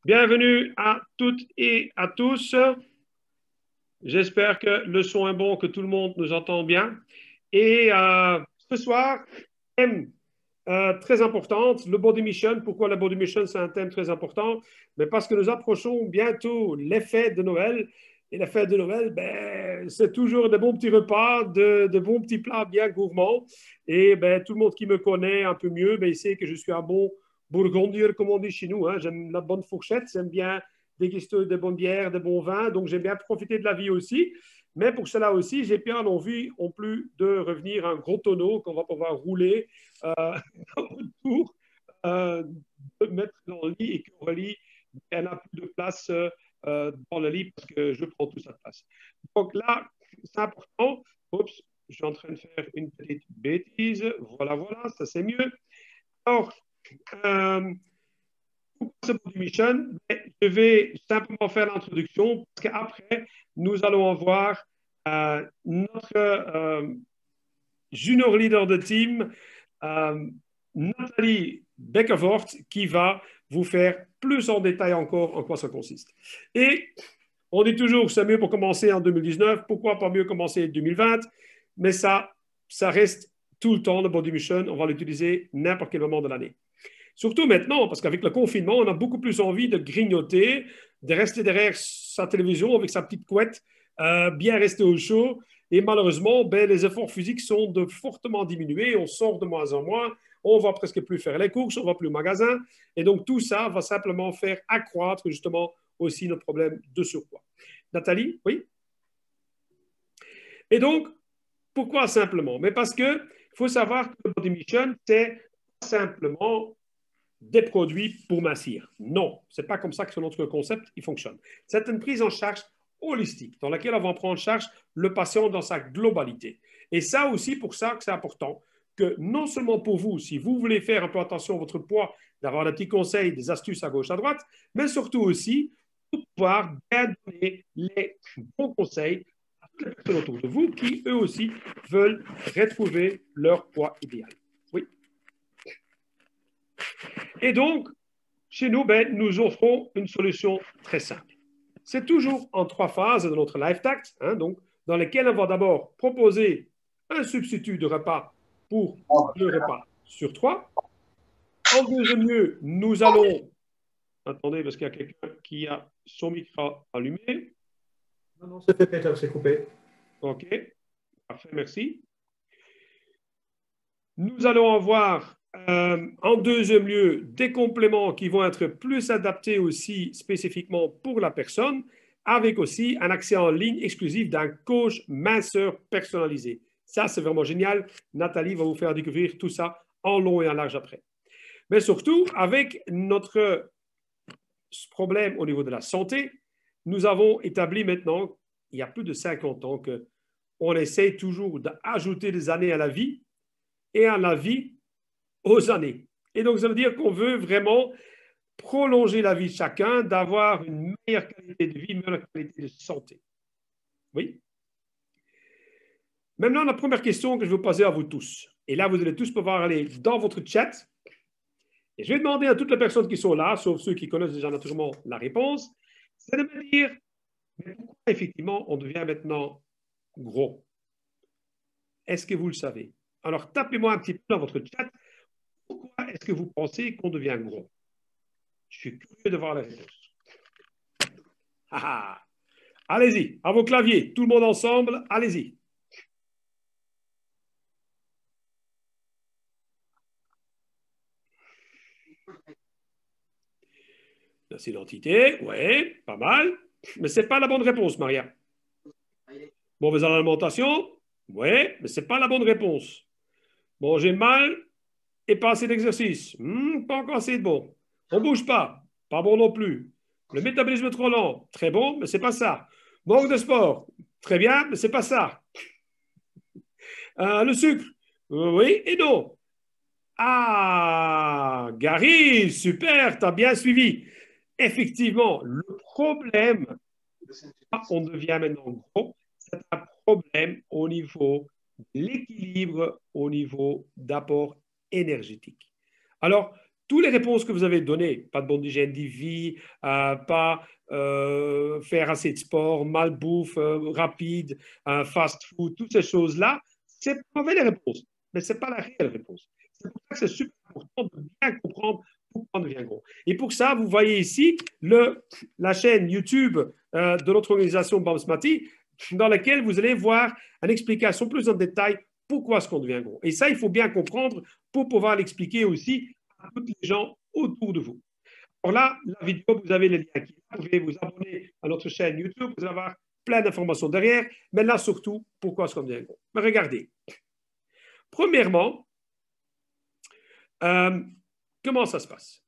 Bienvenue à toutes et à tous. J'espère que le son est bon, que tout le monde nous entend bien. Et ce soir, thème très importante, le body mission. Pourquoi le body mission, c'est un thème très important? Mais parce que nous approchons bientôt les fêtes de Noël. Et les fêtes de Noël, ben, c'est toujours de bons petits repas, de bons petits plats bien gourmands. Et ben, tout le monde qui me connaît un peu mieux, ben, il sait que je suis un bon bourgondier, comme on dit chez nous. Hein. J'aime la bonne fourchette, j'aime bien déguster de bonnes bières, de bons vins. Donc, j'aime bien profiter de la vie aussi. Mais pour cela aussi, j'ai bien envie, en plus, de revenir à un gros tonneau qu'on va pouvoir rouler autour, euh, de mettre dans le lit et qu'Aurélie, elle n'a plus de place dans le lit parce que je prends toute sa place. Donc là, c'est important. Oups, je suis en train de faire une petite bêtise. Voilà, voilà, ça c'est mieux. Alors, euh, pour ce body mission, je vais simplement faire l'introduction parce qu'après, nous allons avoir notre junior leader de team, Nathalie Beckervoort, qui va vous faire plus en détail encore en quoi ça consiste. Et on dit toujours que c'est mieux pour commencer en 2019, pourquoi pas mieux commencer en 2020, mais ça reste tout le temps le body mission, on va l'utiliser n'importe quel moment de l'année. Surtout maintenant, parce qu'avec le confinement, on a beaucoup plus envie de grignoter, de rester derrière sa télévision avec sa petite couette, bien rester au chaud. Et malheureusement, ben, les efforts physiques sont de fortement diminués. On sort de moins en moins. On ne va presque plus faire les courses, on ne va plus au magasin. Et donc, tout ça va simplement faire accroître justement aussi notre problème de surpoids. Nathalie, oui? Et donc, pourquoi simplement? Mais parce qu'il faut savoir que le body mission, c'est simplement des produits pour mincir. Non, ce n'est pas comme ça que notre concept il fonctionne. C'est une prise en charge holistique dans laquelle on va prendre en charge le patient dans sa globalité. Et ça aussi, pour ça que c'est important, que non seulement pour vous, si vous voulez faire un peu attention à votre poids, d'avoir des petits conseils, des astuces à gauche, à droite, mais surtout aussi pour pouvoir bien donner les bons conseils à toutes les personnes autour de vous qui, eux aussi, veulent retrouver leur poids idéal. Oui. Et donc, chez nous, ben, nous offrons une solution très simple. C'est toujours en trois phases de notre Life Tact, hein, donc, dans lesquelles on va d'abord proposer un substitut de repas pour deux repas sur trois. En deuxième lieu, nous allons... Attendez, parce qu'il y a quelqu'un qui a son micro allumé. Non, non, c'est fait, Peter, c'est coupé. OK, parfait, merci. Nous allons avoir en deuxième lieu des compléments qui vont être plus adaptés aussi spécifiquement pour la personne, avec aussi un accès en ligne exclusif d'un coach minceur personnalisé. Ça, c'est vraiment génial. Nathalie va vous faire découvrir tout ça en long et en large après. Mais surtout, avec notre problème au niveau de la santé, nous avons établi maintenant, il y a plus de 50 ans, qu'on essaie toujours d'ajouter des années à la vie et à la vie aux années. Et donc, ça veut dire qu'on veut vraiment prolonger la vie de chacun, d'avoir une meilleure qualité de vie, une meilleure qualité de santé. Oui. Maintenant, la première question que je veux poser à vous tous. Et là, vous allez tous pouvoir aller dans votre chat. Et je vais demander à toutes les personnes qui sont là, sauf ceux qui connaissent déjà naturellement la réponse, c'est de me dire, mais pourquoi effectivement on devient maintenant gros? Est-ce que vous le savez? Alors, tapez-moi un petit peu dans votre chat. Pourquoi est-ce que vous pensez qu'on devient gros? Je suis curieux de voir la réponse. Ah, ah. Allez-y, à vos claviers, tout le monde ensemble, allez-y. L'acidité, oui, pas mal. Mais ce n'est pas la bonne réponse, Maria. Mauvaise alimentation, oui, mais ce n'est pas la bonne réponse. Manger mal et pas assez d'exercice, pas encore assez de bon. On ne bouge pas, pas bon non plus. Le métabolisme trop lent, très bon, mais ce n'est pas ça. Manque de sport, très bien, mais ce n'est pas ça. Le sucre, oui et non. Ah, Gary, super, tu as bien suivi. Effectivement, le problème, on devient maintenant gros, c'est un problème au niveau de l'équilibre, au niveau d'apport énergétique. Alors, toutes les réponses que vous avez données, pas de bonne hygiène de vie, pas faire assez de sport, malbouffe, rapide, fast-food, toutes ces choses-là, c'est pas mauvais les réponses, mais ce n'est pas la réelle réponse. C'est pour ça que c'est super important de bien comprendre pourquoi on devient gros. Et pour ça, vous voyez ici la chaîne YouTube de notre organisation Bamsmati, dans laquelle vous allez voir une explication plus en détail pourquoi est-ce qu'on devient gros. Et ça, il faut bien comprendre pour pouvoir l'expliquer aussi à tous les gens autour de vous. Alors là, la vidéo, vous avez les liens qui vous pouvez vous abonner à notre chaîne YouTube, vous allez avoir plein d'informations derrière, mais là surtout, pourquoi est-ce qu'on devient gros. Mais regardez, premièrement, comment ça se passe?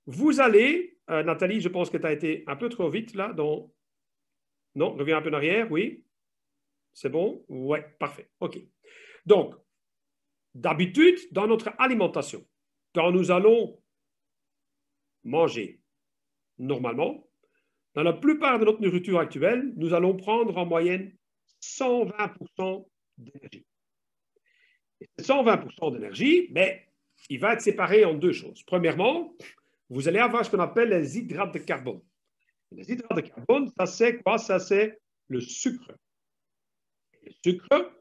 Vous allez, Nathalie, je pense que tu as été un peu trop vite là, non, reviens un peu en arrière, oui, c'est bon, ouais, parfait, ok. Donc, d'habitude, dans notre alimentation, quand nous allons manger normalement, dans la plupart de notre nourriture actuelle, nous allons prendre en moyenne 120% d'énergie. Et ce 120% d'énergie, mais il va être séparé en deux choses. Premièrement, vous allez avoir ce qu'on appelle les hydrates de carbone. Les hydrates de carbone, ça c'est quoi? Ça c'est le sucre. Le sucre,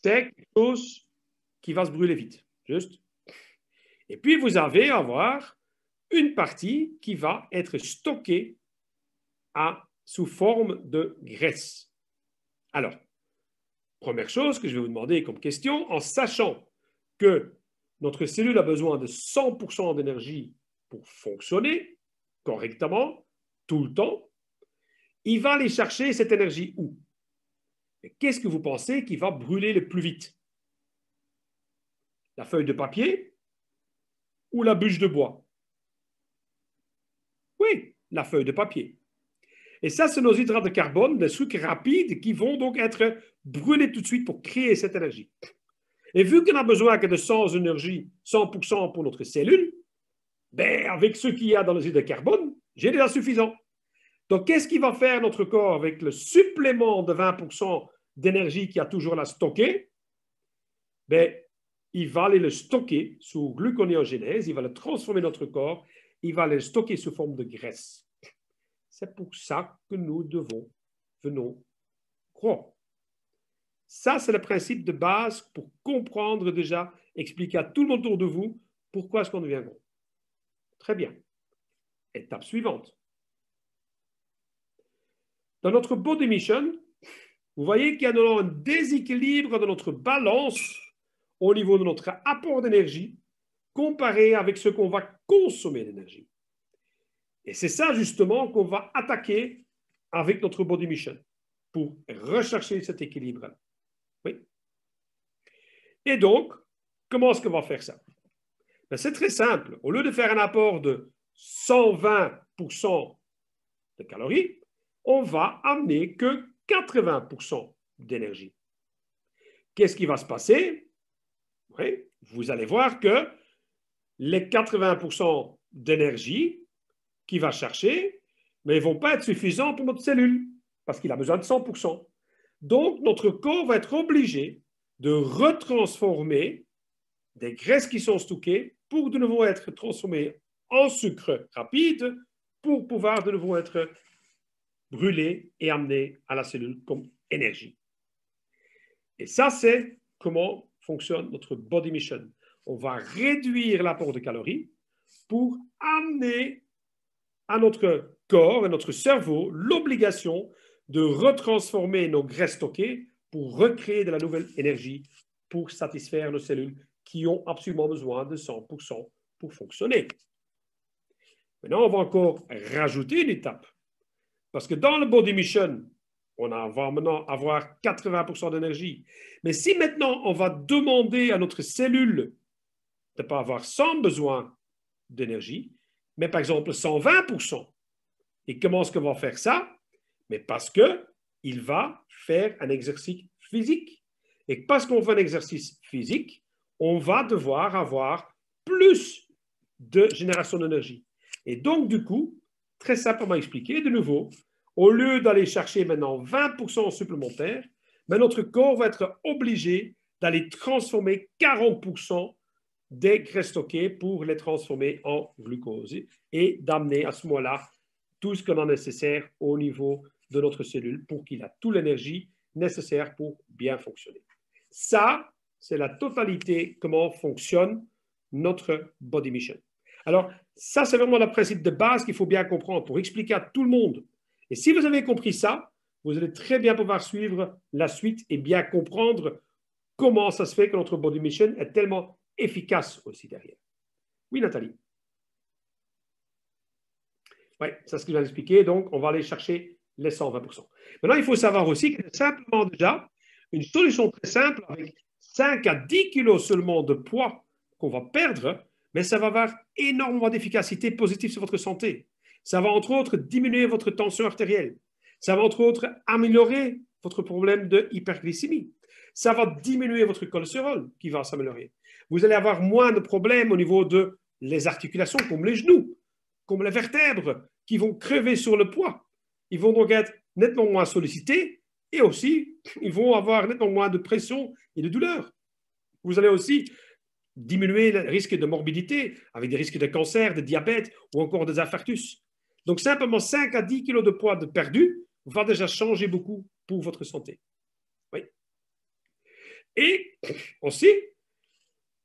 c'est quelque chose qui va se brûler vite, juste. Et puis vous allez avoir une partie qui va être stockée sous forme de graisse. Alors, première chose que je vais vous demander comme question, en sachant que notre cellule a besoin de 100% d'énergie pour fonctionner correctement, tout le temps, il va aller chercher cette énergie où? Qu'est-ce que vous pensez qui va brûler le plus vite? La feuille de papier ou la bûche de bois? Oui, la feuille de papier. Et ça, c'est nos hydrates de carbone, des sucres rapides qui vont donc être brûlés tout de suite pour créer cette énergie. Et vu qu'on a besoin que de 100 énergie, 100% pour notre cellule, ben avec ce qu'il y a dans les hydrates de carbone, j'ai déjà suffisant. Donc, qu'est-ce qu'il va faire notre corps avec le supplément de 20% d'énergie qu'il y a toujours là stocké? Ben, il va aller le stocker sous gluconéogenèse, il va le transformer dans notre corps, il va le stocker sous forme de graisse. C'est pour ça que nous venons croire. Ça, c'est le principe de base pour comprendre déjà, expliquer à tout le monde autour de vous pourquoi est-ce qu'on devient gros. Très bien. Étape suivante. Dans notre body mission, vous voyez qu'il y a un déséquilibre de notre balance au niveau de notre apport d'énergie comparé avec ce qu'on va consommer d'énergie. Et c'est ça justement qu'on va attaquer avec notre body mission pour rechercher cet équilibre-là. Oui. Et donc, comment est-ce qu'on va faire ça? Ben, c'est très simple. Au lieu de faire un apport de 120% de calories, on va amener que 80% d'énergie. Qu'est-ce qui va se passer? Oui, vous allez voir que les 80% d'énergie qu'il va chercher, mais ils ne vont pas être suffisants pour notre cellule, parce qu'il a besoin de 100%. Donc, notre corps va être obligé de retransformer des graisses qui sont stockées pour de nouveau être transformées en sucre rapide pour pouvoir de nouveau être brûlées et amenées à la cellule comme énergie. Et ça, c'est comment fonctionne notre body mission. On va réduire l'apport de calories pour amener à notre corps et notre cerveau l'obligation de retransformer nos graisses stockées pour recréer de la nouvelle énergie pour satisfaire nos cellules qui ont absolument besoin de 100% pour fonctionner. Maintenant, on va encore rajouter une étape. Parce que dans le body mission, on va maintenant avoir 80% d'énergie. Mais si maintenant on va demander à notre cellule de ne pas avoir 100 besoin d'énergie, mais par exemple 120%, et comment est-ce qu'on va faire ça? Mais parce qu'il va faire un exercice physique. Et parce qu'on fait un exercice physique, on va devoir avoir plus de génération d'énergie. Et donc, du coup, très simplement expliqué, de nouveau, au lieu d'aller chercher maintenant 20% supplémentaires, mais notre corps va être obligé d'aller transformer 40% des graisses stockées pour les transformer en glucose et d'amener à ce moment-là tout ce qu'on a nécessaire au niveau de notre cellule pour qu'il ait toute l'énergie nécessaire pour bien fonctionner. Ça, c'est la totalité comment fonctionne notre Body Mission. Alors, ça, c'est vraiment le principe de base qu'il faut bien comprendre pour expliquer à tout le monde. Et si vous avez compris ça, vous allez très bien pouvoir suivre la suite et bien comprendre comment ça se fait que notre Body Mission est tellement efficace aussi derrière. Oui, Nathalie. Oui, c'est ce que je viens d'expliquer. Donc, on va aller chercher les 120%. Maintenant, il faut savoir aussi que simplement déjà, une solution très simple avec 5 à 10 kilos seulement de poids qu'on va perdre, mais ça va avoir énormément d'efficacité positive sur votre santé. Ça va entre autres diminuer votre tension artérielle. Ça va entre autres améliorer votre problème de hyperglycémie. Ça va diminuer votre cholestérol qui va s'améliorer. Vous allez avoir moins de problèmes au niveau de les articulations comme les genoux, comme les vertèbres qui vont crever sur le poids. Ils vont donc être nettement moins sollicités et aussi, ils vont avoir nettement moins de pression et de douleur. Vous allez aussi diminuer le risque de morbidité avec des risques de cancer, de diabète ou encore des infarctus. Donc, simplement 5 à 10 kilos de poids de perdu va déjà changer beaucoup pour votre santé. Oui. Et aussi,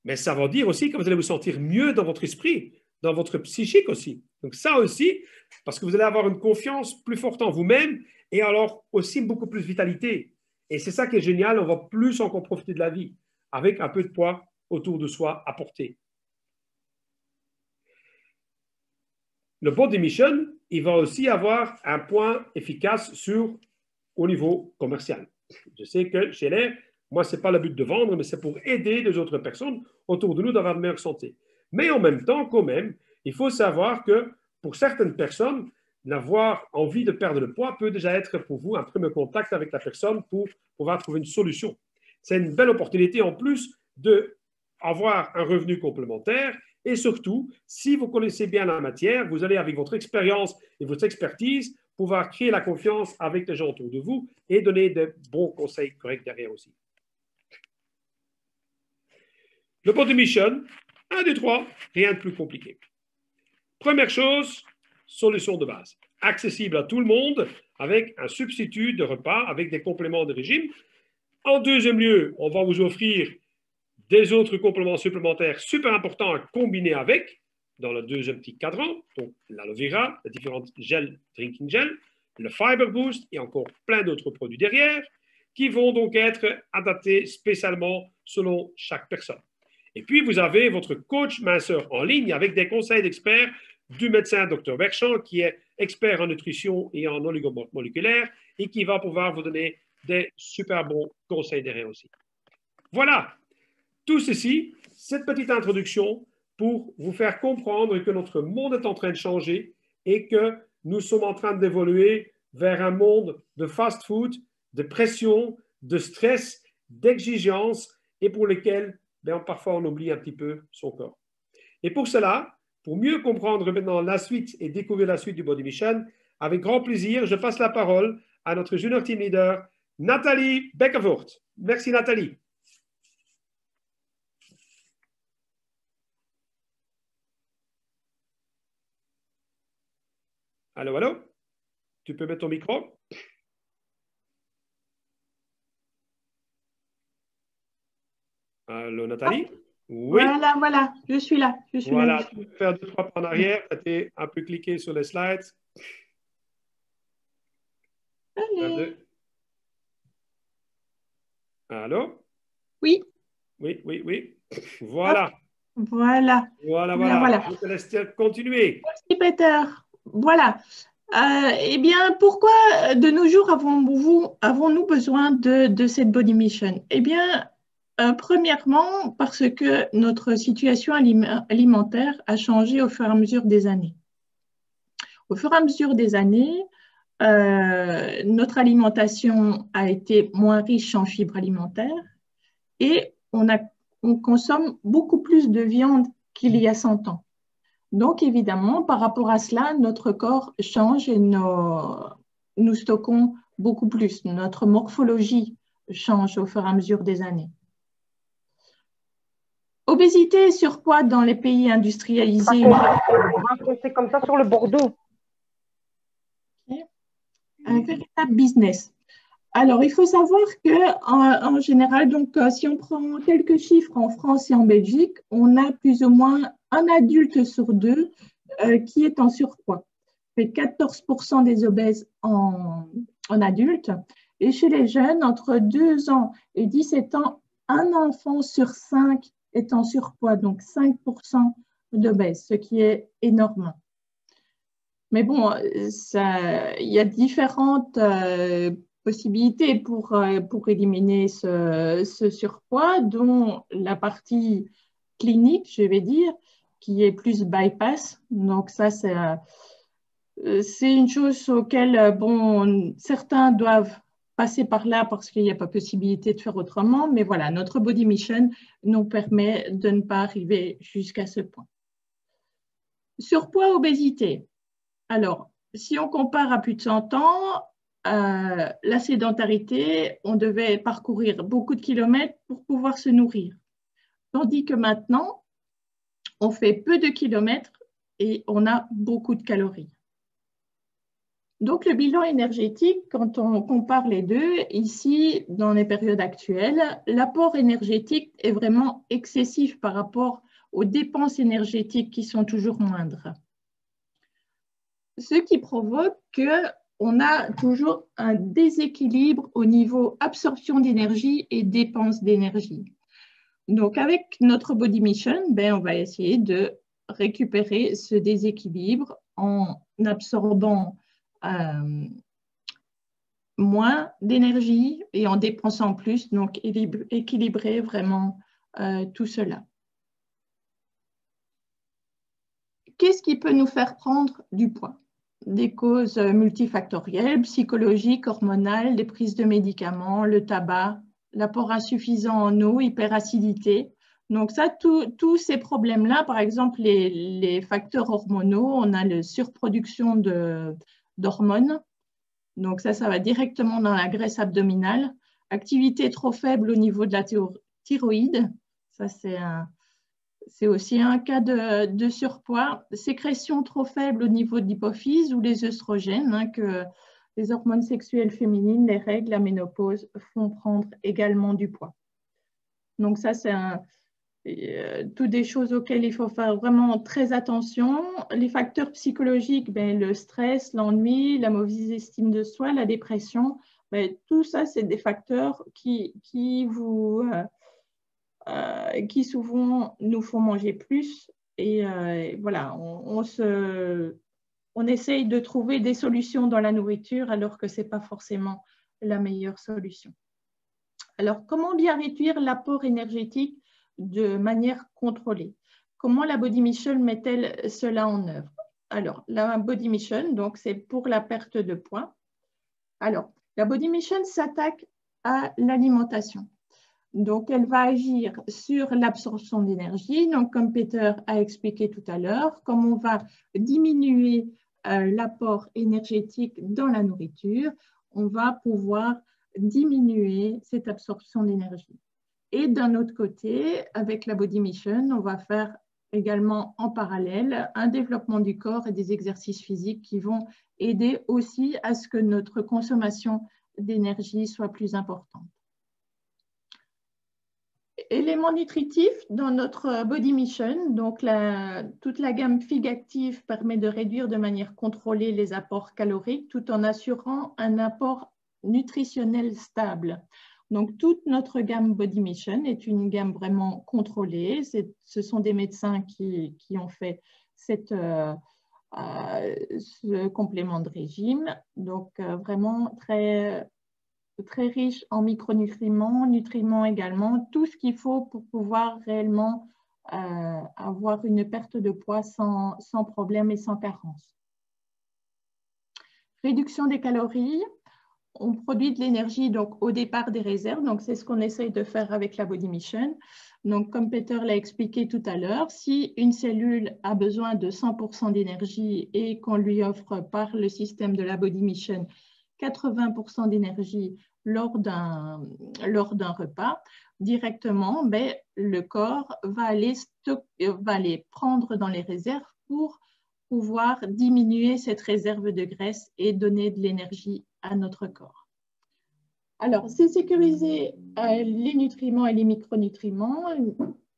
mais ça veut dire aussi que vous allez vous sentir mieux dans votre esprit, dans votre psychique aussi. Donc ça aussi, parce que vous allez avoir une confiance plus forte en vous-même et alors aussi beaucoup plus de vitalité. Et c'est ça qui est génial, on va plus encore profiter de la vie avec un peu de poids autour de soi à porter. Le Body Mission, il va aussi avoir un point efficace au niveau commercial. Je sais que chez L'air, moi, ce n'est pas le but de vendre, mais c'est pour aider les autres personnes autour de nous d'avoir une meilleure santé. Mais en même temps, quand même, il faut savoir que pour certaines personnes, d'avoir envie de perdre le poids peut déjà être pour vous un premier contact avec la personne pour pouvoir trouver une solution. C'est une belle opportunité en plus d'avoir un revenu complémentaire et surtout, si vous connaissez bien la matière, vous allez avec votre expérience et votre expertise pouvoir créer la confiance avec les gens autour de vous et donner de bons conseils corrects derrière aussi. Le Body Mission, 1, 2, 3, rien de plus compliqué. Première chose, solution de base. Accessible à tout le monde avec un substitut de repas, avec des compléments de régime. En deuxième lieu, on va vous offrir des autres compléments supplémentaires super importants à combiner avec, dans le deuxième petit cadran, donc l'aloe vera, les différentes gels, drinking gel, le Fiber Boost et encore plein d'autres produits derrière, qui vont donc être adaptés spécialement selon chaque personne. Et puis, vous avez votre coach minceur en ligne avec des conseils d'experts du médecin Dr Berchamp, qui est expert en nutrition et en oligomoléculaire et qui va pouvoir vous donner des super bons conseils derrière aussi. Voilà, tout ceci, cette petite introduction pour vous faire comprendre que notre monde est en train de changer et que nous sommes en train d'évoluer vers un monde de fast-food, de pression, de stress, d'exigence et pour lesquels parfois on oublie un petit peu son corps. Et pour cela, pour mieux comprendre maintenant la suite et découvrir la suite du Body Mission, avec grand plaisir, je passe la parole à notre junior team leader, Nathalie Beckervoort. Merci Nathalie. Allô, allô? Tu peux mettre ton micro? Allô, Nathalie? Oui. Voilà, je suis là. Voilà, tu peux faire 2-3 pas en arrière. Tu as un peu cliqué sur les slides. Allez. Allô? Oui. Oui. Voilà. Voilà. Je te laisse continuer. Merci, Peter. Voilà. Eh bien, pourquoi de nos jours avons-nous besoin de cette Body Mission? Eh bien, premièrement, parce que notre situation alimentaire a changé au fur et à mesure des années. Au fur et à mesure des années, notre alimentation a été moins riche en fibres alimentaires et on consomme beaucoup plus de viande qu'il y a 100 ans. Donc, évidemment, par rapport à cela, notre corps change et nous stockons beaucoup plus. Notre morphologie change au fur et à mesure des années. Obésité et surpoids dans les pays industrialisés. C'est comme ça sur le Bordeaux. Un véritable business. Alors, il faut savoir qu'en général, donc, si on prend quelques chiffres en France et en Belgique, on a plus ou moins un adulte sur deux qui est en surpoids. Ça fait 14% des obèses en adultes. Et chez les jeunes, entre 2 ans et 17 ans, un enfant sur 5 est en surpoids, donc 5% d'obèses, ce qui est énorme. Mais bon, il y a différentes possibilités pour éliminer ce surpoids, dont la partie clinique, je vais dire, qui est plus bypass. Donc ça, c'est une chose auquel, bon, certains doivent passer par là parce qu'il n'y a pas possibilité de faire autrement. Mais voilà, notre Body Mission nous permet de ne pas arriver jusqu'à ce point. Surpoids, obésité. Alors, si on compare à plus de 100 ans, la sédentarité, on devait parcourir beaucoup de kilomètres pour pouvoir se nourrir. Tandis que maintenant, on fait peu de kilomètres et on a beaucoup de calories. Donc, le bilan énergétique, quand on compare les deux, ici, dans les périodes actuelles, l'apport énergétique est vraiment excessif par rapport aux dépenses énergétiques qui sont toujours moindres. Ce qui provoque qu'on a toujours un déséquilibre au niveau absorption d'énergie et dépense d'énergie. Donc, avec notre Body Mission, on va essayer de récupérer ce déséquilibre en absorbant moins d'énergie et en dépensant plus, donc équilibrer vraiment tout cela. Qu'est-ce qui peut nous faire prendre du poids? Des causes multifactorielles, psychologiques, hormonales, des prises de médicaments, le tabac, l'apport insuffisant en eau, hyperacidité. Donc ça, tous ces problèmes-là, par exemple, les facteurs hormonaux, on a la surproduction d'hormones. Donc ça va directement dans la graisse abdominale. Activité trop faible au niveau de la thyroïde. Ça, c'est aussi un cas de surpoids. Sécrétion trop faible au niveau de l'hypophyse ou les œstrogènes, que les hormones sexuelles féminines, les règles, la ménopause font prendre également du poids. Donc ça, c'est toutes des choses auxquelles il faut faire vraiment très attention. Les facteurs psychologiques, le stress, l'ennui, la mauvaise estime de soi, la dépression, tout ça, c'est des facteurs qui souvent nous font manger plus. Et voilà, on essaye de trouver des solutions dans la nourriture alors que ce n'est pas forcément la meilleure solution. Alors, comment bien réduire l'apport énergétique de manière contrôlée? Comment la Body Mission met-elle cela en œuvre? Alors, la Body Mission, donc, c'est pour la perte de poids. Alors, la Body Mission s'attaque à l'alimentation. Donc, elle va agir sur l'absorption d'énergie. Donc, comme Peter a expliqué tout à l'heure, comme on va diminuer l'apport énergétique dans la nourriture, on va pouvoir diminuer cette absorption d'énergie. Et d'un autre côté, avec la Body Mission, on va faire également en parallèle un développement du corps et des exercices physiques qui vont aider aussi à ce que notre consommation d'énergie soit plus importante. Éléments nutritifs dans notre Body Mission, donc toute la gamme FIG Active permet de réduire de manière contrôlée les apports caloriques tout en assurant un apport nutritionnel stable. Donc toute notre gamme Body Mission est une gamme vraiment contrôlée. Ce sont des médecins qui ont fait ce complément de régime. Donc vraiment très riche en micronutriments, nutriments également, tout ce qu'il faut pour pouvoir réellement avoir une perte de poids sans problème et sans carence. Réduction des calories, on produit de l'énergie donc au départ des réserves, donc c'est ce qu'on essaye de faire avec la Body Mission. Donc comme Peter l'a expliqué tout à l'heure, si une cellule a besoin de 100% d'énergie et qu'on lui offre par le système de la Body Mission 80% d'énergie lors d'un repas, directement, ben, le corps va aller prendre dans les réserves pour pouvoir diminuer cette réserve de graisse et donner de l'énergie à notre corps. Alors, c'est sécuriser les nutriments et les micronutriments.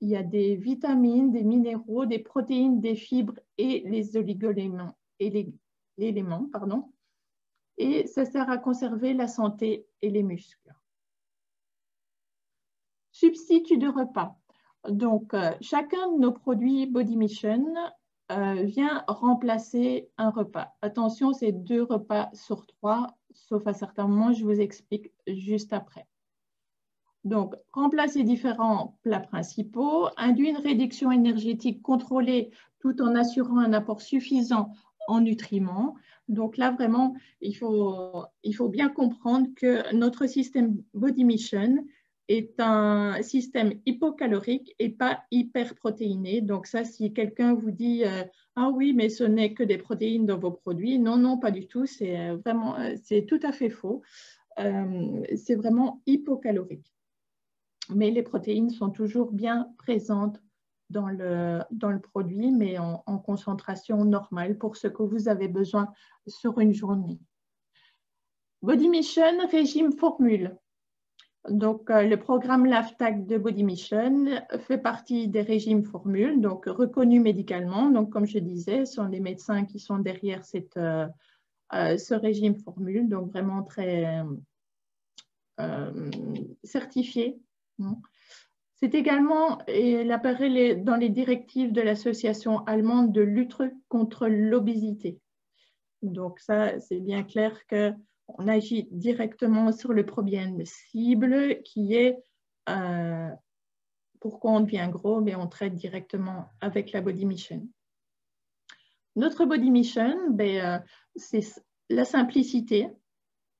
Il y a des vitamines, des minéraux, des protéines, des fibres et les oligoéléments et l'élément, pardon. Et ça sert à conserver la santé et les muscles. Substitut de repas. Donc, chacun de nos produits Body Mission vient remplacer un repas. Attention, c'est 2 repas sur 3, sauf à certains moments, je vous explique juste après. Donc, remplacer différents plats principaux, induit une réduction énergétique contrôlée tout en assurant un apport suffisant en nutriments. Donc là, vraiment, il faut bien comprendre que notre système Body Mission est un système hypocalorique et pas hyperprotéiné. Donc ça, si quelqu'un vous dit « Ah oui, mais ce n'est que des protéines dans vos produits », non, non, pas du tout, c'est tout à fait faux. C'est vraiment hypocalorique. Mais les protéines sont toujours bien présentes dans le produit, mais en concentration normale pour ce que vous avez besoin sur une journée. Body Mission, régime formule. Donc, le programme LAFTAC de Body Mission fait partie des régimes formules, donc reconnus médicalement. Donc, comme je disais, ce sont les médecins qui sont derrière ce régime formule, donc vraiment très certifié. C'est également, il apparaît dans les directives de l'association allemande de lutte contre l'obésité. Donc ça, c'est bien clair qu'on agit directement sur le problème cible qui est pourquoi on devient gros, mais on traite directement avec la Body Mission. Notre Body Mission, c'est la simplicité.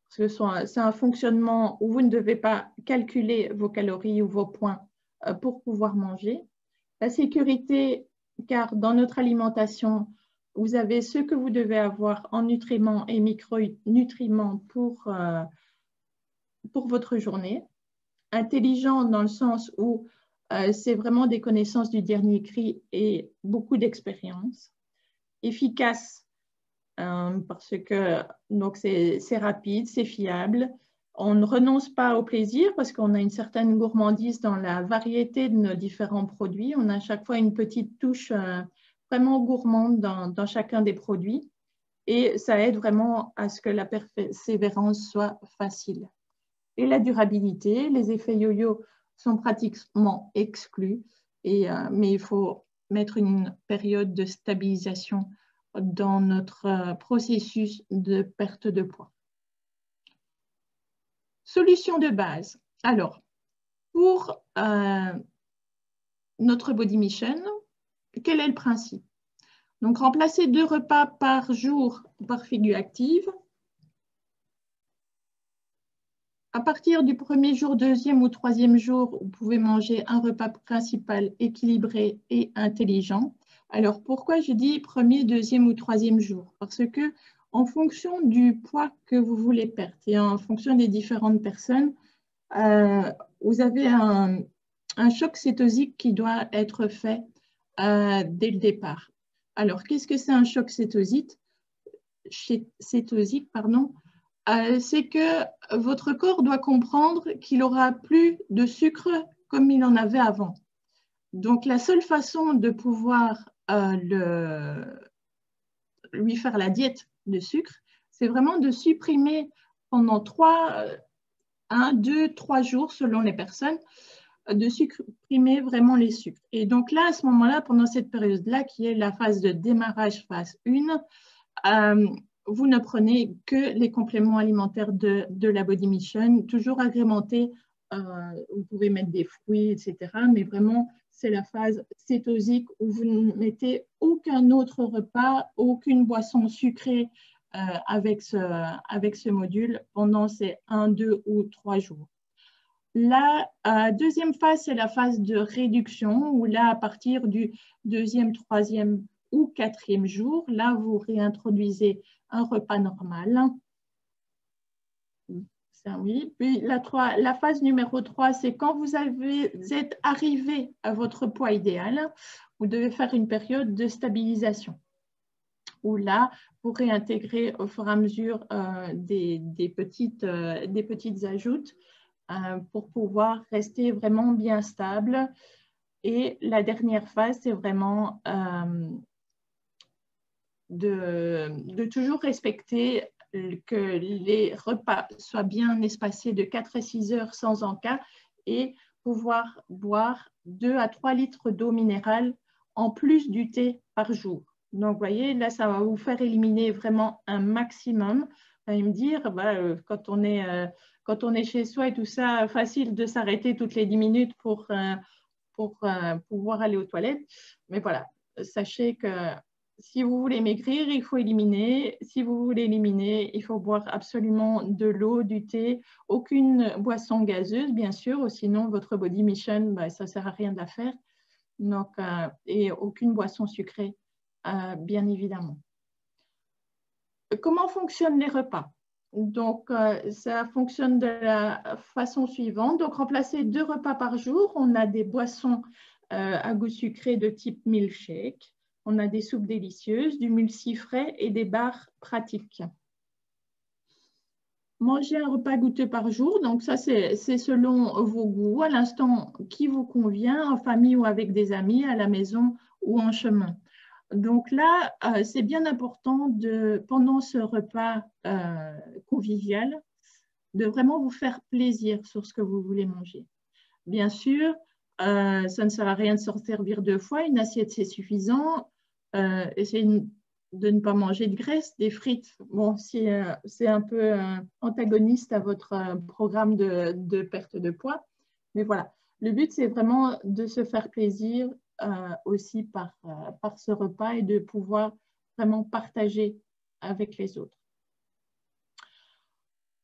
C'est un fonctionnement où vous ne devez pas calculer vos calories ou vos points pour pouvoir manger. La sécurité, car dans notre alimentation, vous avez ce que vous devez avoir en nutriments et micronutriments pour votre journée. Intelligent dans le sens où c'est vraiment des connaissances du dernier cri et beaucoup d'expérience. Efficace, parce que c'est rapide, c'est fiable. On ne renonce pas au plaisir parce qu'on a une certaine gourmandise dans la variété de nos différents produits. On a à chaque fois une petite touche vraiment gourmande dans chacun des produits et ça aide vraiment à ce que la persévérance soit facile. Et la durabilité, les effets yo-yo sont pratiquement exclus, mais il faut mettre une période de stabilisation dans notre processus de perte de poids. Solution de base. Alors, pour notre Body Mission, quel est le principe? Donc, remplacer 2 repas par jour par figure active. À partir du 1er jour, 2e ou 3e jour, vous pouvez manger un repas principal équilibré et intelligent. Alors, pourquoi je dis 1er, 2e ou 3e jour? Parce que en fonction du poids que vous voulez perdre et en fonction des différentes personnes, vous avez un choc cétosique qui doit être fait dès le départ. Alors, qu'est-ce que c'est un choc cétosique? C'est que votre corps doit comprendre qu'il n'aura plus de sucre comme il en avait avant. Donc, la seule façon de pouvoir lui faire la diète de sucre, c'est vraiment de supprimer pendant 1, 2, 3 jours, selon les personnes, de supprimer vraiment les sucres. Et donc là, à ce moment-là, pendant cette période-là, qui est la phase de démarrage, phase 1, vous ne prenez que les compléments alimentaires de la Body Mission, toujours agrémentés. Vous pouvez mettre des fruits, etc. Mais vraiment, c'est la phase cétosique où vous ne mettez aucun autre repas, aucune boisson sucrée avec ce module pendant ces 1, 2 ou 3 jours. La deuxième phase, c'est la phase de réduction, où là, à partir du 2e, 3e ou 4e jour, là, vous réintroduisez un repas normal. Ça, oui. Puis la phase numéro 3, c'est quand vous êtes arrivé à votre poids idéal, vous devez faire une période de stabilisation, où là, vous réintégrez au fur et à mesure des petites ajoutes pour pouvoir rester vraiment bien stable. Et la dernière phase, c'est vraiment de toujours respecter que les repas soient bien espacés de 4 à 6 heures sans encas et pouvoir boire 2 à 3 litres d'eau minérale en plus du thé par jour. Donc, vous voyez, là, ça va vous faire éliminer vraiment un maximum. Vous allez me dire, quand on est chez soi et tout ça, facile de s'arrêter toutes les 10 minutes pour pouvoir aller aux toilettes. Mais voilà, sachez que si vous voulez maigrir, il faut éliminer. Si vous voulez éliminer, il faut boire absolument de l'eau, du thé, aucune boisson gazeuse, bien sûr, sinon votre body mission, ça ne sert à rien de la faire. Donc, et aucune boisson sucrée, bien évidemment. Comment fonctionnent les repas? Donc, ça fonctionne de la façon suivante. Donc, remplacer 2 repas par jour, on a des boissons à goût sucré de type milkshake. On a des soupes délicieuses, du mulsi frais et des bars pratiques. Manger un repas goûteux par jour, donc ça c'est selon vos goûts, à l'instant qui vous convient, en famille ou avec des amis, à la maison ou en chemin. Donc là, c'est bien important pendant ce repas convivial, de vraiment vous faire plaisir sur ce que vous voulez manger. Bien sûr, ça ne sert à rien de se servir 2 fois, une assiette c'est suffisant. Essayez de ne pas manger de graisse, des frites. Bon, c'est un peu antagoniste à votre programme de perte de poids. Mais voilà, le but, c'est vraiment de se faire plaisir aussi par ce repas et de pouvoir vraiment partager avec les autres.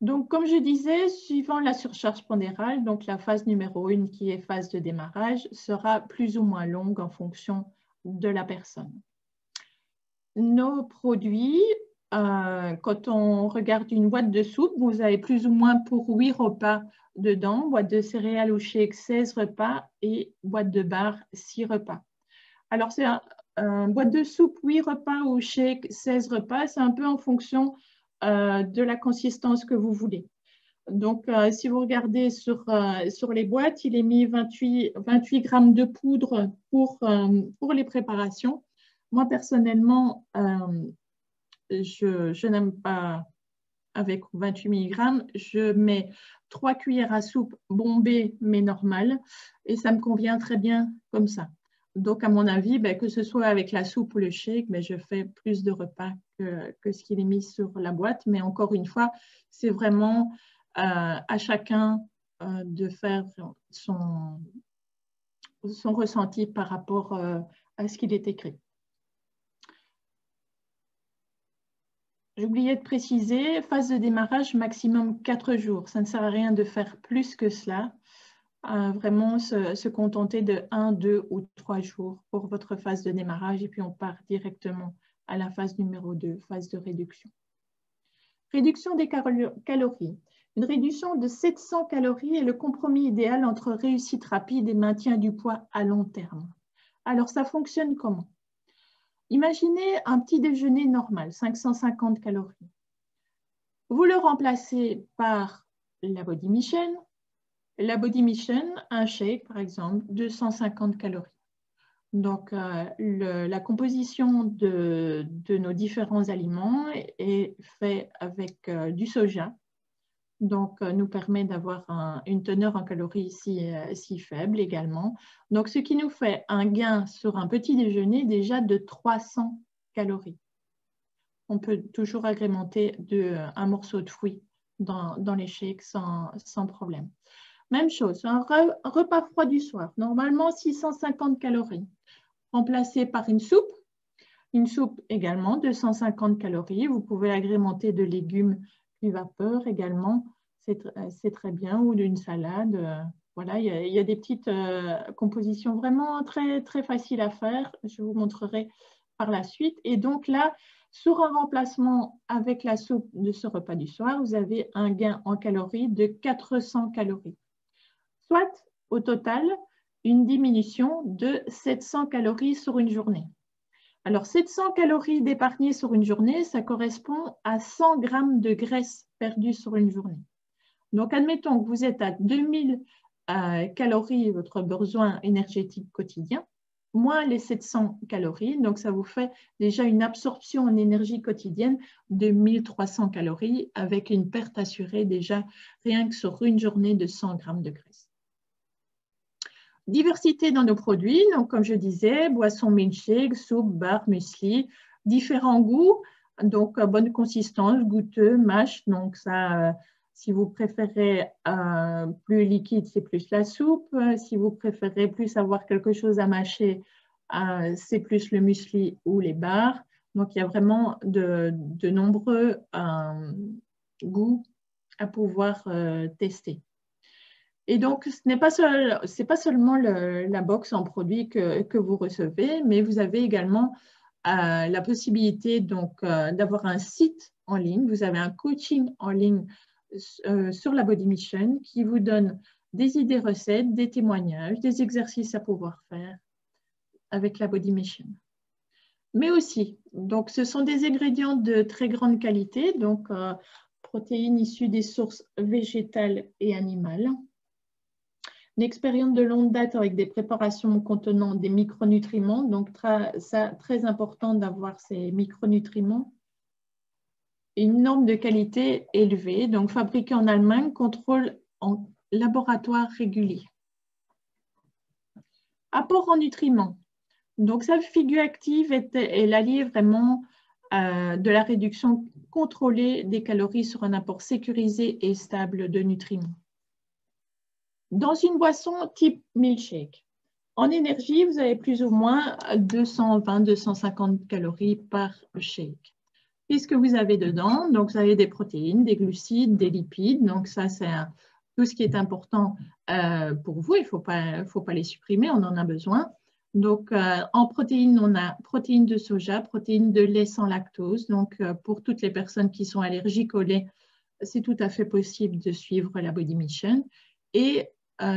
Donc, comme je disais, suivant la surcharge pondérale, donc la phase numéro 1 qui est phase de démarrage sera plus ou moins longue en fonction de la personne. Nos produits, quand on regarde une boîte de soupe, vous avez plus ou moins pour 8 repas dedans, boîte de céréales ou shake 16 repas et boîte de bar 6 repas. Alors, c'est un boîte de soupe 8 repas ou shake 16 repas, c'est un peu en fonction de la consistance que vous voulez. Donc, si vous regardez sur les boîtes, il est mis 28 grammes de poudre pour les préparations. Moi, personnellement, je n'aime pas avec 28 mg. Je mets 3 cuillères à soupe bombées, mais normales, et ça me convient très bien comme ça. Donc, à mon avis, que ce soit avec la soupe ou le shake, je fais plus de repas que ce qu'il est mis sur la boîte. Mais encore une fois, c'est vraiment à chacun de faire son ressenti par rapport à ce qu'il est écrit. J'oubliais de préciser, phase de démarrage, maximum 4 jours. Ça ne sert à rien de faire plus que cela. Vraiment se contenter de 1, 2 ou 3 jours pour votre phase de démarrage et puis on part directement à la phase numéro 2, phase de réduction. Réduction des calories. Une réduction de 700 calories est le compromis idéal entre réussite rapide et maintien du poids à long terme. Alors, ça fonctionne comment? Imaginez un petit déjeuner normal, 550 calories. Vous le remplacez par la Body Mission. La Body Mission, un shake par exemple, 250 calories. Donc, la composition de nos différents aliments est faite avec du soja. Donc, nous permet d'avoir une teneur en calories si faible également. Donc, ce qui nous fait un gain sur un petit déjeuner déjà de 300 calories. On peut toujours agrémenter un morceau de fruit dans les shakes sans problème. Même chose, un repas froid du soir, normalement 650 calories, remplacé par une soupe. Une soupe également, 250 calories. Vous pouvez agrémenter de légumes cuits vapeur également. C'est très bien, ou d'une salade. Voilà, il y a des petites compositions vraiment très, très faciles à faire. Je vous montrerai par la suite. Et donc là, Sur un remplacement avec la soupe de ce repas du soir, vous avez un gain en calories de 400 calories, soit au total une diminution de 700 calories sur une journée. Alors, 700 calories d'épargnées sur une journée, ça correspond à 100 grammes de graisse perdue sur une journée. Donc, admettons que vous êtes à 2000 calories, votre besoin énergétique quotidien, moins les 700 calories. Donc, ça vous fait déjà une absorption en énergie quotidienne de 1300 calories avec une perte assurée déjà rien que sur une journée de 100 grammes de graisse. Diversité dans nos produits. Donc, comme je disais, boissons, milkshake, soupe, bar, muesli, différents goûts. Donc, bonne consistance, goûteux, mâche. Donc, ça, si vous préférez plus liquide, c'est plus la soupe. Si vous préférez plus avoir quelque chose à mâcher, c'est plus le muesli ou les bars. Donc, il y a vraiment de nombreux goûts à pouvoir tester. Et donc, ce n'est pas seulement la box en produits que vous recevez, mais vous avez également la possibilité d'avoir un site en ligne. Vous avez un coaching en ligne sur la Body Mission qui vous donne des idées recettes, des témoignages, des exercices à pouvoir faire avec la Body Mission. Mais aussi, donc, ce sont des ingrédients de très grande qualité, donc protéines issues des sources végétales et animales. Une expérience de longue date avec des préparations contenant des micronutriments, donc très important d'avoir ces micronutriments. Une norme de qualité élevée, donc fabriquée en Allemagne, contrôle en laboratoire régulier. Apport en nutriments. Donc, sa figure active est l'allié vraiment de la réduction contrôlée des calories sur un apport sécurisé et stable de nutriments. Dans une boisson type milkshake, en énergie, vous avez plus ou moins 220-250 calories par shake. Qu'est-ce que vous avez dedans? Donc, vous avez des protéines, des glucides, des lipides. Donc, ça, c'est tout ce qui est important pour vous. Il ne faut pas les supprimer, on en a besoin. Donc, en protéines, on a protéines de soja, protéines de lait sans lactose. Donc, pour toutes les personnes qui sont allergiques au lait, c'est tout à fait possible de suivre la Body Mission. Et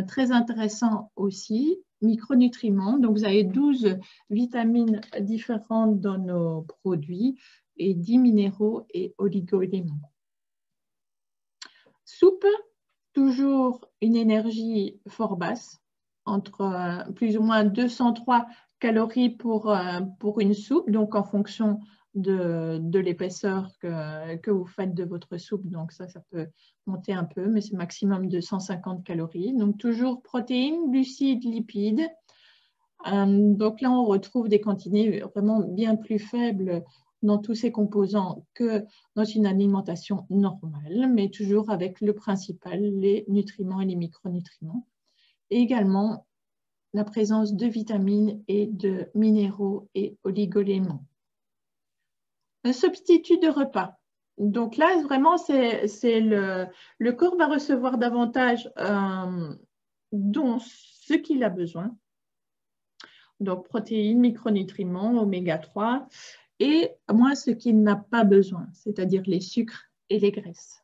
très intéressant aussi, micronutriments. Donc, vous avez 12 vitamines différentes dans nos produits et 10 minéraux et oligo-éléments. Soupe, toujours une énergie fort basse, entre plus ou moins 203 calories pour une soupe, donc en fonction de l'épaisseur que vous faites de votre soupe. Donc ça peut monter un peu, mais c'est maximum de 150 calories. Donc toujours protéines, glucides, lipides. Donc là, on retrouve des quantités vraiment bien plus faibles dans tous ces composants que dans une alimentation normale, mais toujours avec le principal, les nutriments et les micronutriments. Et également la présence de vitamines et de minéraux et oligo-éléments. Un substitut de repas. Donc là, vraiment, c'est le corps va recevoir davantage dont ce qu'il a besoin. Donc, protéines, micronutriments, oméga 3, et moins ce qu'il n'a pas besoin, c'est-à-dire les sucres et les graisses.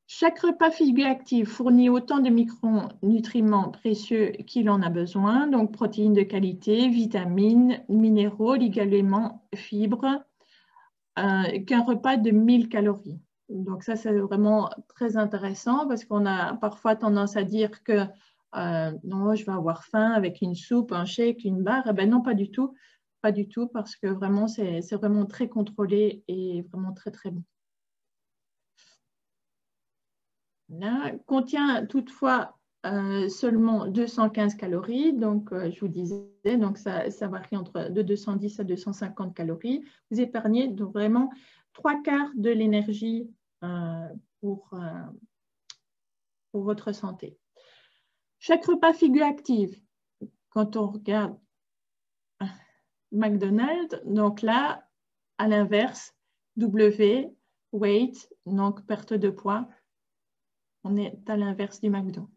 Chaque repas figure active fournit autant de micronutriments précieux qu'il en a besoin, donc protéines de qualité, vitamines, minéraux, oligo-éléments, fibres, qu'un repas de 1000 calories. Donc ça, c'est vraiment très intéressant parce qu'on a parfois tendance à dire que non, je vais avoir faim avec une soupe, un shake, une barre. Eh bien non, pas du tout. Pas du tout, parce que vraiment, c'est vraiment très contrôlé et vraiment très, très bon. Là, contient toutefois seulement 215 calories. Donc, je vous disais, donc ça varie de 210 à 250 calories. Vous épargnez donc vraiment 3/4 de l'énergie pour votre santé. Chaque repas figure active. Quand on regarde McDonald's, donc là, à l'inverse, W, weight, donc perte de poids, on est à l'inverse du McDo.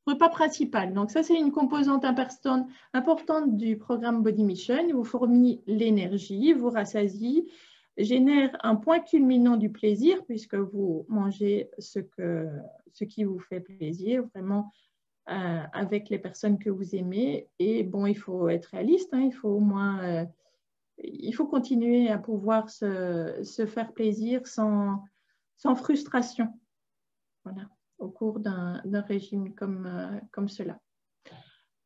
Repas principal. Donc, ça, c'est une composante importante du programme Body Mission. Il vous fournit l'énergie, vous rassasie, génère un point culminant du plaisir puisque vous mangez ce qui vous fait plaisir, vraiment avec les personnes que vous aimez. Et bon, il faut être réaliste, hein, il faut au moins, il faut continuer à pouvoir se faire plaisir sans frustration. Voilà, au cours d'un régime comme cela.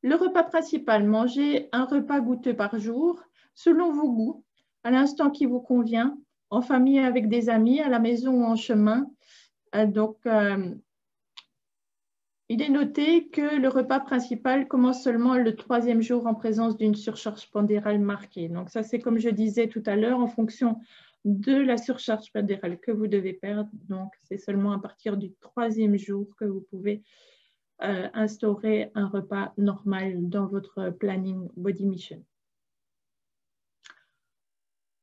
Le repas principal, mangez un repas goûteux par jour, selon vos goûts, à l'instant qui vous convient, en famille avec des amis, à la maison ou en chemin. Il est noté que le repas principal commence seulement le 3e jour en présence d'une surcharge pondérale marquée. Donc ça, c'est comme je disais tout à l'heure, en fonction de la surcharge pondérale que vous devez perdre. Donc, c'est seulement à partir du 3e jour que vous pouvez instaurer un repas normal dans votre planning Body Mission.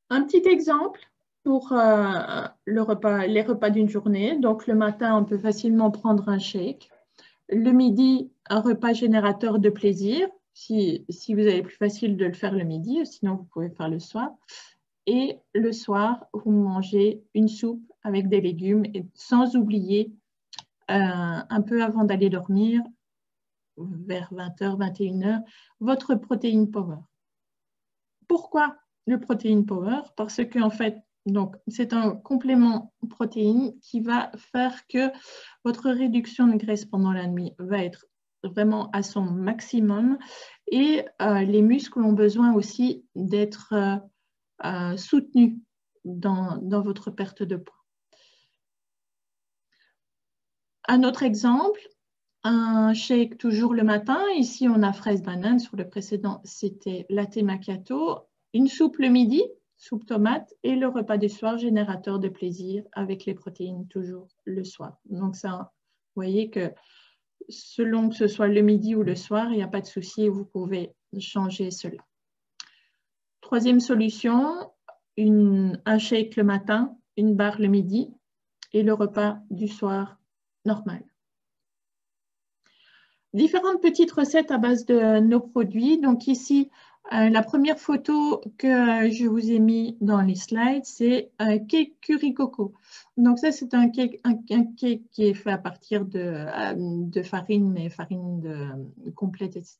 Un petit exemple pour les repas d'une journée. Donc, le matin, on peut facilement prendre un shake. Le midi, un repas générateur de plaisir, si vous avez plus facile de le faire le midi, sinon vous pouvez faire le soir. Et le soir, vous mangez une soupe avec des légumes, et sans oublier, un peu avant d'aller dormir, vers 20h, 21h, votre protéine power. Pourquoi le protéine power? Parce qu'en fait, c'est un complément protéine qui va faire que votre réduction de graisse pendant la nuit va être vraiment à son maximum et les muscles ont besoin aussi d'être soutenus dans votre perte de poids. Un autre exemple, un shake toujours le matin. Ici, on a fraise banane. Sur le précédent, c'était latte macchiato. Une soupe le midi, soupe tomate, et le repas du soir, générateur de plaisir avec les protéines toujours le soir. Donc ça, vous voyez que selon que ce soit le midi ou le soir, il n'y a pas de souci, vous pouvez changer cela. Troisième solution, un shake le matin, une barre le midi et le repas du soir normal. Différentes petites recettes à base de nos produits. Donc ici, la première photo que je vous ai mis dans les slides, c'est un cake curry coco. Donc ça, c'est un cake qui est fait à partir de farine, mais farine complète, etc.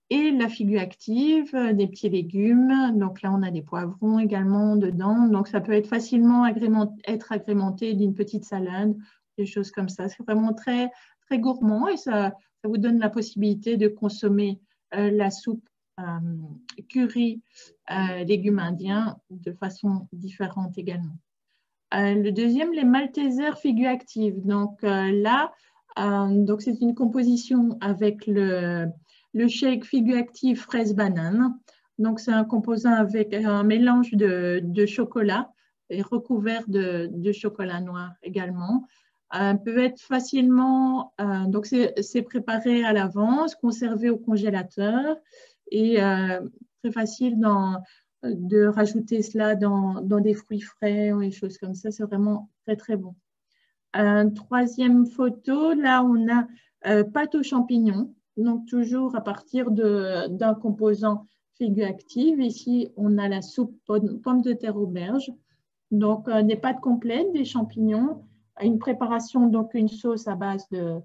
Et la figure active, des petits légumes. Donc là, on a des poivrons également dedans. Donc ça peut être facilement agrémenté d'une petite salade, des choses comme ça. C'est vraiment très, très gourmand et ça vous donne la possibilité de consommer la soupe curry légumes indiens de façon différente également. Le deuxième, les Malteser figure active. Donc là, c'est une composition avec le shake figure active fraise banane. Donc c'est un composant avec un mélange de chocolat et recouvert de chocolat noir également. Peut être facilement, donc c'est préparé à l'avance, conservé au congélateur et très facile de rajouter cela dans des fruits frais ou des choses comme ça. C'est vraiment très, très bon. Troisième photo, là, on a pâte aux champignons. Donc, toujours à partir d'un composant figure active. Ici, on a la soupe pommes de terre auberge. Donc, des pâtes complètes, des champignons, une préparation, donc une sauce à base de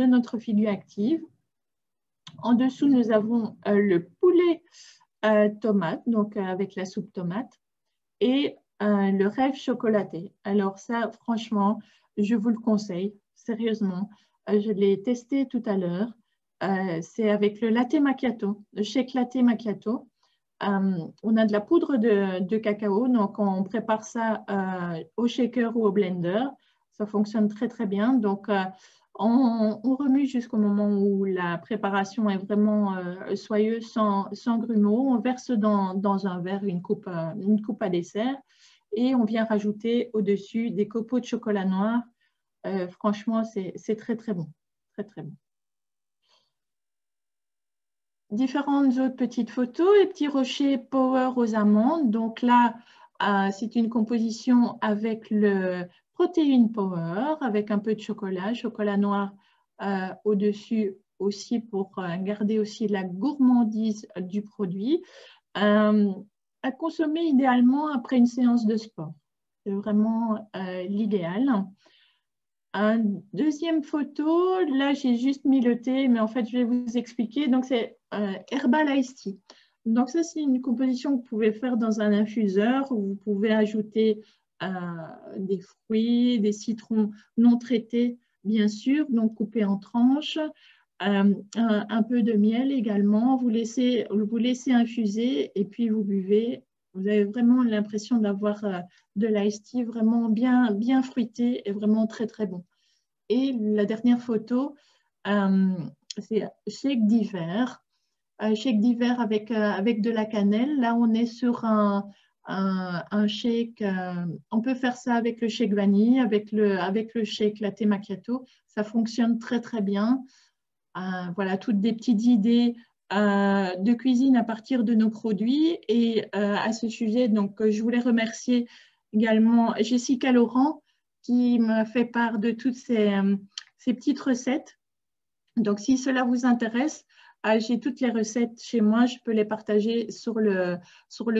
notre figure active. En dessous, nous avons le poulet tomate, donc avec la soupe tomate, et le rêve chocolaté. Alors ça, franchement, je vous le conseille, sérieusement. Je l'ai testé tout à l'heure. C'est avec le latte macchiato, le shake latte macchiato. On a de la poudre de cacao, donc on prépare ça au shaker ou au blender. Ça fonctionne très, très bien. Donc, on remue jusqu'au moment où la préparation est vraiment soyeuse, sans grumeaux. On verse dans un verre une coupe à dessert et on vient rajouter au-dessus des copeaux de chocolat noir. Franchement, c'est très, très bon. Très, très bon. Différentes autres petites photos, les petits rochers Power aux amandes. Donc là, c'est une composition avec le protéine Power, avec un peu de chocolat noir au-dessus aussi pour garder aussi la gourmandise du produit. À consommer idéalement après une séance de sport. C'est vraiment l'idéal. Deuxième photo, là j'ai juste mis le thé, mais en fait je vais vous expliquer. Donc c'est Herbal Iced Tea. Donc ça c'est une composition que vous pouvez faire dans un infuseur où vous pouvez ajouter des fruits, des citrons non traités bien sûr, donc coupés en tranches, un peu de miel également. Vous laissez infuser et puis vous buvez. Vous avez vraiment l'impression d'avoir de l'iced tea vraiment bien fruité et vraiment très, très bon. Et la dernière photo, c'est shake d'hiver. Shake d'hiver avec de la cannelle. Là, on est sur un shake. On peut faire ça avec le shake vanille, avec le shake latte macchiato. Ça fonctionne très, très bien. Voilà, toutes des petites idées de cuisine à partir de nos produits. Et à ce sujet, donc, je voulais remercier également Jessica Laurent qui me fait part de toutes ces petites recettes. Donc, si cela vous intéresse, j'ai toutes les recettes chez moi. Je peux les partager sur le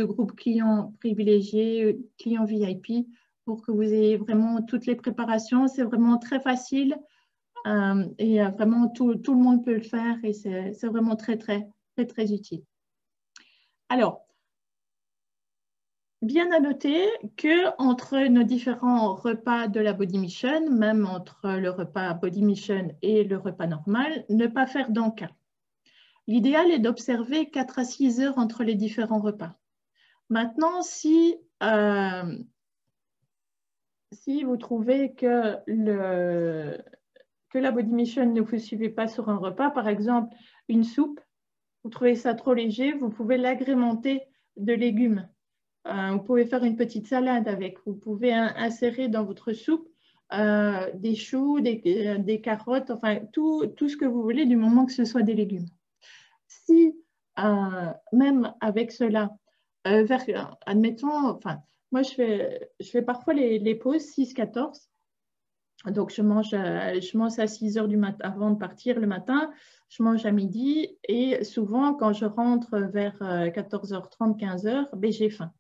groupe client privilégié, client VIP, pour que vous ayez vraiment toutes les préparations. C'est vraiment très facile. Et vraiment, tout le monde peut le faire et c'est vraiment très, très, très, très utile. Alors, bien à noter qu'entre nos différents repas de la Body Mission, même entre le repas Body Mission et le repas normal, ne pas faire d'encas. L'idéal est d'observer 4 à 6 heures entre les différents repas. Maintenant, si vous trouvez que la Body Mission ne vous suffit pas sur un repas, par exemple une soupe, vous trouvez ça trop léger, vous pouvez l'agrémenter de légumes. Vous pouvez faire une petite salade avec, vous pouvez insérer dans votre soupe des choux, des carottes, enfin tout ce que vous voulez du moment que ce soit des légumes. Si même avec cela, admettons, enfin moi je fais parfois les pauses 6-14. Donc, je mange à 6 heures du matin avant de partir le matin, je mange à midi et souvent, quand je rentre vers 14h30, 15h, ben, j'ai faim.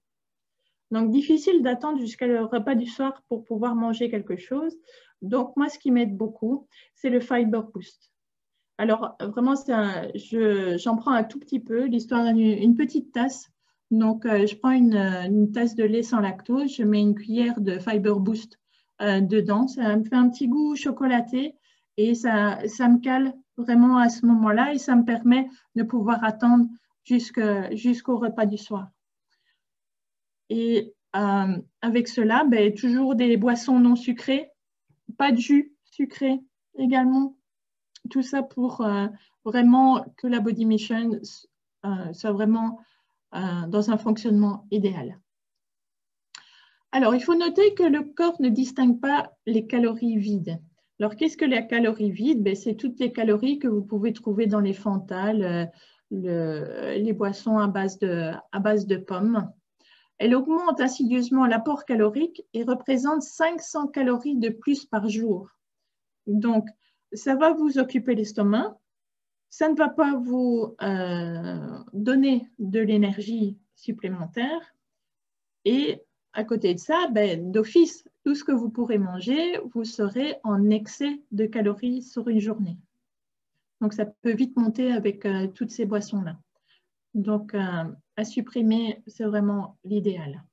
Donc, difficile d'attendre jusqu'à le repas du soir pour pouvoir manger quelque chose. Donc, moi, ce qui m'aide beaucoup, c'est le Fiber Boost. Alors, vraiment, j'en prends un tout petit peu, l'histoire d'une petite tasse. Donc, je prends une tasse de lait sans lactose, je mets une cuillère de Fiber Boost dedans. Ça me fait un petit goût chocolaté et ça me cale vraiment à ce moment-là et ça me permet de pouvoir attendre jusqu'au repas du soir. Et avec cela, ben, toujours des boissons non sucrées, pas de jus sucré également. Tout ça pour vraiment que la Body Mission soit vraiment dans un fonctionnement idéal. Alors, il faut noter que le corps ne distingue pas les calories vides. Alors, qu'est-ce que la calorie vide? Ben, c'est toutes les calories que vous pouvez trouver dans les Fanta, les boissons à base de pommes. Elle augmente insidieusement l'apport calorique et représente 500 calories de plus par jour. Donc, ça va vous occuper l'estomac, ça ne va pas vous donner de l'énergie supplémentaire et à côté de ça, ben, d'office, tout ce que vous pourrez manger, vous serez en excès de calories sur une journée. Donc, ça peut vite monter avec toutes ces boissons-là. Donc, à supprimer, c'est vraiment l'idéal.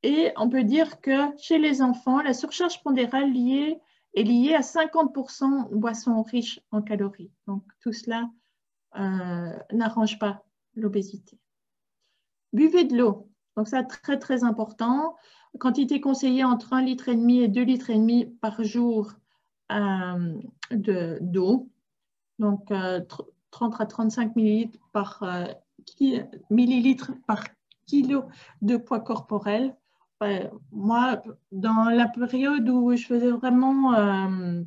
Et on peut dire que chez les enfants, la surcharge pondérale est liée à 50% de boissons riches en calories. Donc, tout cela n'arrange pas l'obésité. Buvez de l'eau. Donc, ça, très, très important. Quantité conseillée entre 1,5 litre et 2,5 litres par jour d'eau. Donc, 30 à 35 millilitres par kilo de poids corporel. Moi, dans la période où je faisais vraiment,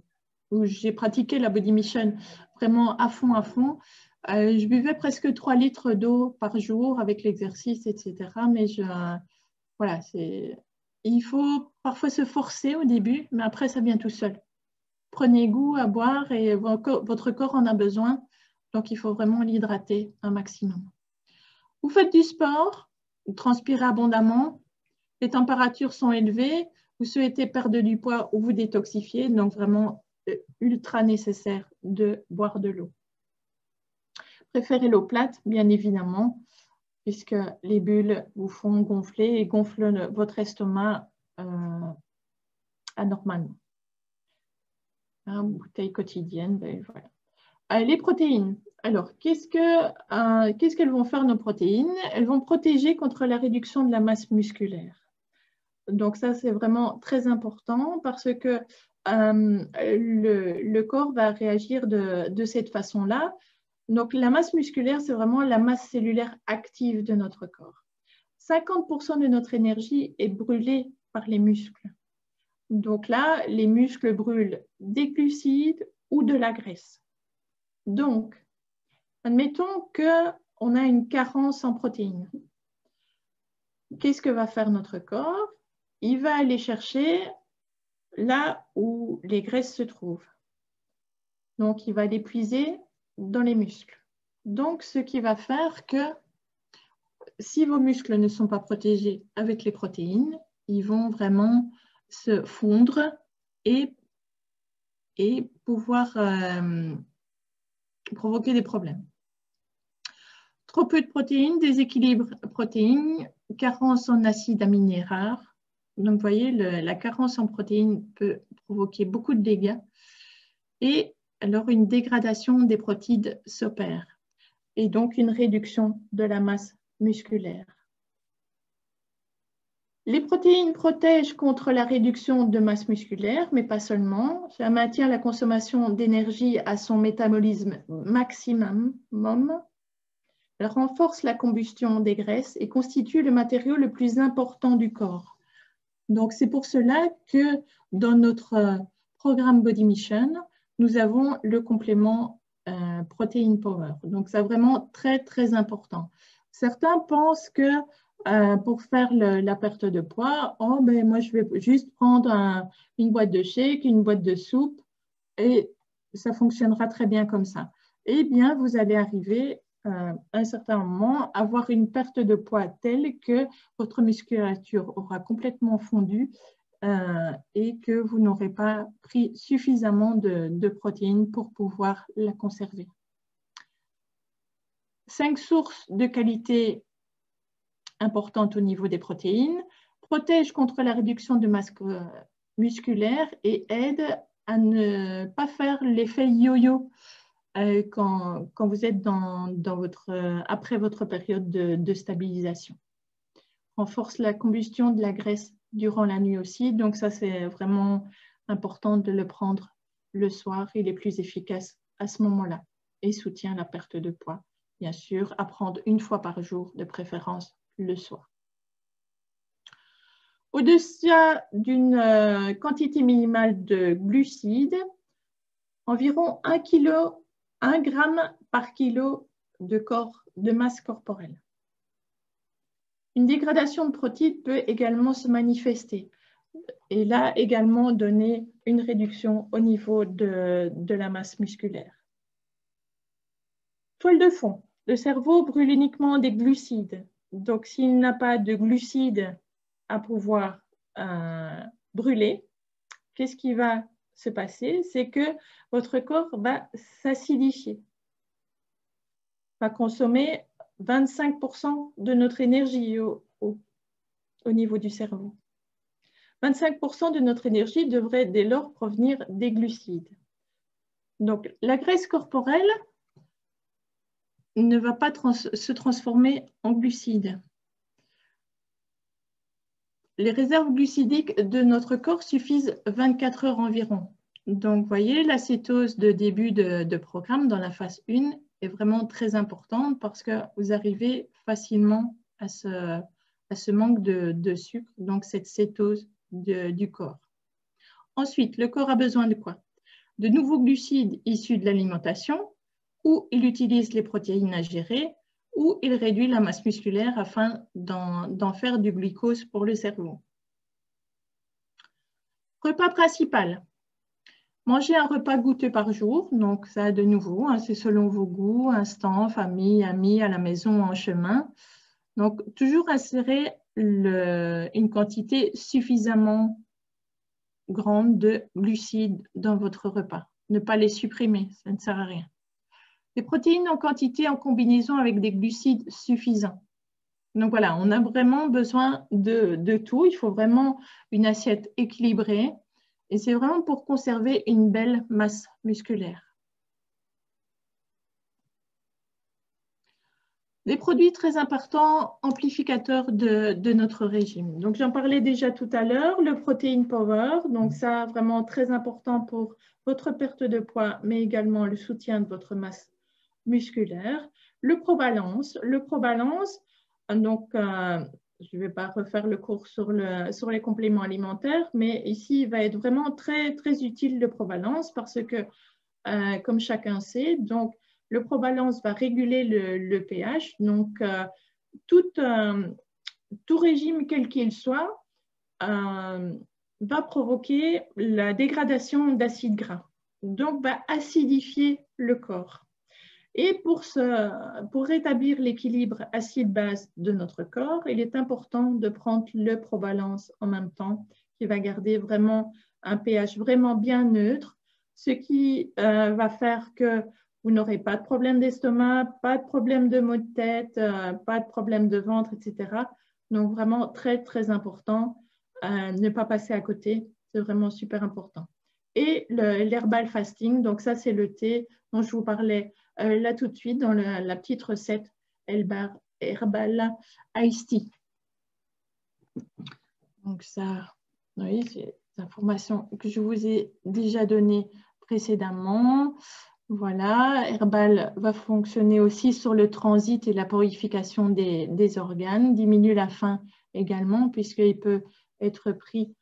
où j'ai pratiqué la Body Mission vraiment à fond, je buvais presque 3 litres d'eau par jour avec l'exercice, etc. Mais voilà, il faut parfois se forcer au début, mais après, ça vient tout seul. prenez goût à boire et votre corps en a besoin. Donc, il faut vraiment l'hydrater un maximum. Vous faites du sport, vous transpirez abondamment, les températures sont élevées, vous souhaitez perdre du poids ou vous détoxifier, donc vraiment ultra nécessaire de boire de l'eau. Préférez l'eau plate, bien évidemment, puisque les bulles vous font gonfler et gonflent votre estomac anormalement. Bouteille quotidienne, ben voilà. Les protéines. Alors, qu'est-ce qu'elles vont faire nos protéines? Elles vont protéger contre la réduction de la masse musculaire. Donc ça, c'est vraiment très important parce que le corps va réagir de cette façon-là. Donc la masse musculaire, c'est vraiment la masse cellulaire active de notre corps. 50% de notre énergie est brûlée par les muscles. Donc là, les muscles brûlent des glucides ou de la graisse. Donc, admettons qu'on a une carence en protéines. Qu'est-ce que va faire notre corps? Il va aller chercher là où les graisses se trouvent. Donc, il va les puiser dans les muscles. Donc, ce qui va faire que si vos muscles ne sont pas protégés avec les protéines, ils vont vraiment se fondre et pouvoir provoquer des problèmes. Trop peu de protéines, déséquilibre protéines, carence en acides aminés rares. Donc, vous voyez, la carence en protéines peut provoquer beaucoup de dégâts. Et alors, une dégradation des protides s'opère. Et donc, une réduction de la masse musculaire. Les protéines protègent contre la réduction de masse musculaire, mais pas seulement. Ça maintient la consommation d'énergie à son métabolisme maximum. Elle renforce la combustion des graisses et constitue le matériau le plus important du corps. Donc, c'est pour cela que dans notre programme Body Mission, nous avons le complément Protein Power. Donc, c'est vraiment très, très important. Certains pensent que pour faire la perte de poids, oh, ben, moi, je vais juste prendre une boîte de shake, une boîte de soupe et ça fonctionnera très bien comme ça. Eh bien, vous allez arriver à un certain moment à avoir une perte de poids telle que votre musculature aura complètement fondu et que vous n'aurez pas pris suffisamment de protéines pour pouvoir la conserver. 5 sources de qualité importantes au niveau des protéines, protègent contre la réduction de masse musculaire et aident à ne pas faire l'effet yo-yo quand vous êtes après votre période de stabilisation. Renforce la combustion de la graisse durant la nuit aussi, donc ça c'est vraiment important de le prendre le soir, il est plus efficace à ce moment-là et soutient la perte de poids, bien sûr, à prendre une fois par jour, de préférence le soir. Au-dessus d'une quantité minimale de glucides, environ 1 gramme par kilo de masse corporelle. Une dégradation de protéines peut également se manifester et là également donner une réduction au niveau de la masse musculaire. Toile de fond. Le cerveau brûle uniquement des glucides. Donc, s'il n'a pas de glucides à pouvoir brûler, qu'est-ce qui va se passer? C'est que votre corps va s'acidifier, va consommer 25% de notre énergie au niveau du cerveau. 25% de notre énergie devrait dès lors provenir des glucides. Donc, la graisse corporelle ne va pas se transformer en glucides. Les réserves glucidiques de notre corps suffisent 24 heures environ. Donc, vous voyez, l'acétose de début de programme dans la phase 1 est vraiment très importante parce que vous arrivez facilement à ce manque de sucre, donc cette cétose du corps. Ensuite, le corps a besoin de quoi? De nouveaux glucides issus de l'alimentation, ou il utilise les protéines ingérées, ou il réduit la masse musculaire afin d'en faire du glucose pour le cerveau. Repas principal. Manger un repas goûteux par jour, donc ça de nouveau, hein, c'est selon vos goûts, instant, famille, amis, à la maison, en chemin. Donc toujours insérer une quantité suffisamment grande de glucides dans votre repas. Ne pas les supprimer, ça ne sert à rien. Des protéines en quantité en combinaison avec des glucides suffisants. Donc voilà, on a vraiment besoin de tout. Il faut vraiment une assiette équilibrée. Et c'est vraiment pour conserver une belle masse musculaire. Des produits très importants, amplificateurs de notre régime. Donc j'en parlais déjà tout à l'heure, le Protein Power. Donc ça, vraiment très important pour votre perte de poids, mais également le soutien de votre masse musculaire. Le ProBalance. Le ProBalance, donc je ne vais pas refaire le cours sur les compléments alimentaires, mais ici, il va être vraiment très, très utile le ProBalance parce que, comme chacun sait, donc, le ProBalance va réguler le pH. Donc, tout régime, quel qu'il soit, va provoquer la dégradation d'acides gras. Donc, va acidifier le corps. Et pour rétablir l'équilibre acide-base de notre corps, il est important de prendre le ProBalance en même temps, qui va garder vraiment un pH vraiment bien neutre, ce qui va faire que vous n'aurez pas de problème d'estomac, pas de problème de maux de tête, pas de problème de ventre, etc. Donc vraiment très, très important, ne pas passer à côté, c'est vraiment super important. Et l'herbal fasting, donc ça c'est le thé dont je vous parlais là tout de suite dans la petite recette Herbal Iced Tea. Donc ça, oui, c'est l'information que je vous ai déjà donnée précédemment. Voilà, Herbal va fonctionner aussi sur le transit et la purification des organes, diminue la faim également puisqu'il peut être pris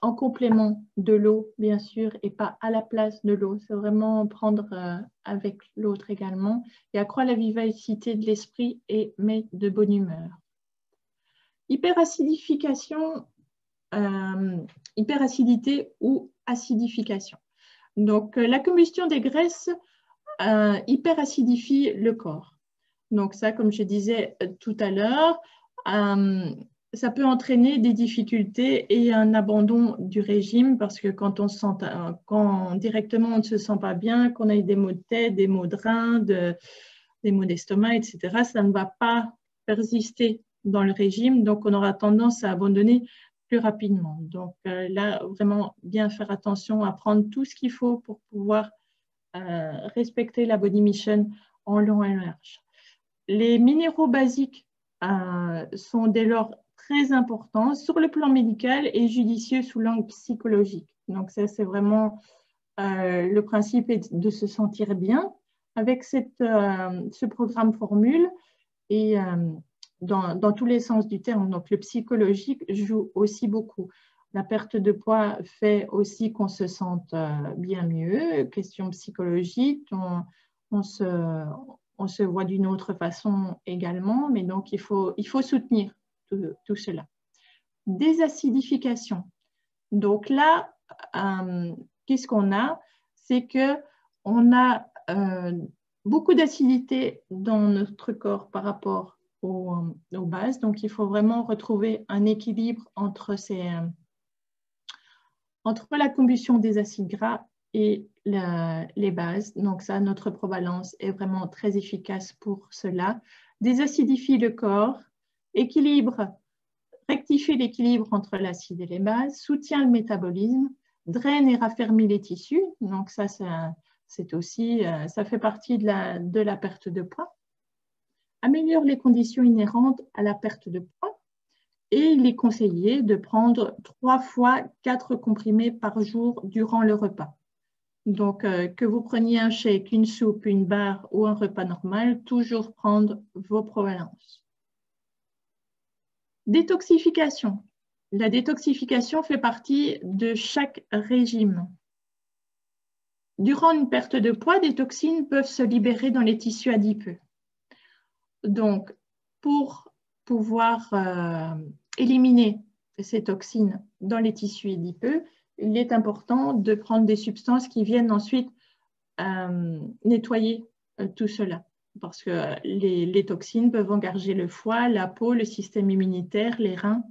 en complément de l'eau, bien sûr, et pas à la place de l'eau. C'est vraiment prendre avec l'autre également et accroît la vivacité de l'esprit et met de bonne humeur. Hyperacidification, hyperacidité ou acidification. Donc, la combustion des graisses hyperacidifie le corps. Donc ça, comme je disais tout à l'heure, ça peut entraîner des difficultés et un abandon du régime parce que quand directement on ne se sent pas bien, qu'on a des maux de tête, des maux de reins, des maux d'estomac, etc., ça ne va pas persister dans le régime, donc on aura tendance à abandonner plus rapidement. Donc là, vraiment bien faire attention à prendre tout ce qu'il faut pour pouvoir respecter la Body Mission en long et large. Les minéraux basiques sont dès lors très importants sur le plan médical et judicieux sous l'angle psychologique. Donc ça, c'est vraiment le principe est de se sentir bien avec ce programme formule et dans tous les sens du terme. Donc le psychologique joue aussi beaucoup. La perte de poids fait aussi qu'on se sente bien mieux. Question psychologique, on se voit d'une autre façon également, mais donc il faut soutenir tout cela. Désacidification. Donc là, qu'est-ce qu'on a? C'est qu'on a beaucoup d'acidité dans notre corps par rapport aux bases. Donc il faut vraiment retrouver un équilibre entre la combustion des acides gras et les bases. Donc ça, notre ProBalance est vraiment très efficace pour cela. Désacidifie le corps, rectifie l'équilibre entre l'acide et les bases, soutient le métabolisme, draine et raffermit les tissus. Donc ça, c'est aussi, ça fait partie de la perte de poids. Améliore les conditions inhérentes à la perte de poids. Et il est conseillé de prendre 3 fois 4 comprimés par jour durant le repas. Donc, que vous preniez un shake, une soupe, une barre ou un repas normal, toujours prendre vos ProBalance. Détoxification. La détoxification fait partie de chaque régime. Durant une perte de poids, des toxines peuvent se libérer dans les tissus adipeux. Donc, pour pouvoir éliminer ces toxines dans les tissus adipeux, il est important de prendre des substances qui viennent ensuite nettoyer tout cela. Parce que les toxines peuvent engager le foie, la peau, le système immunitaire, les reins.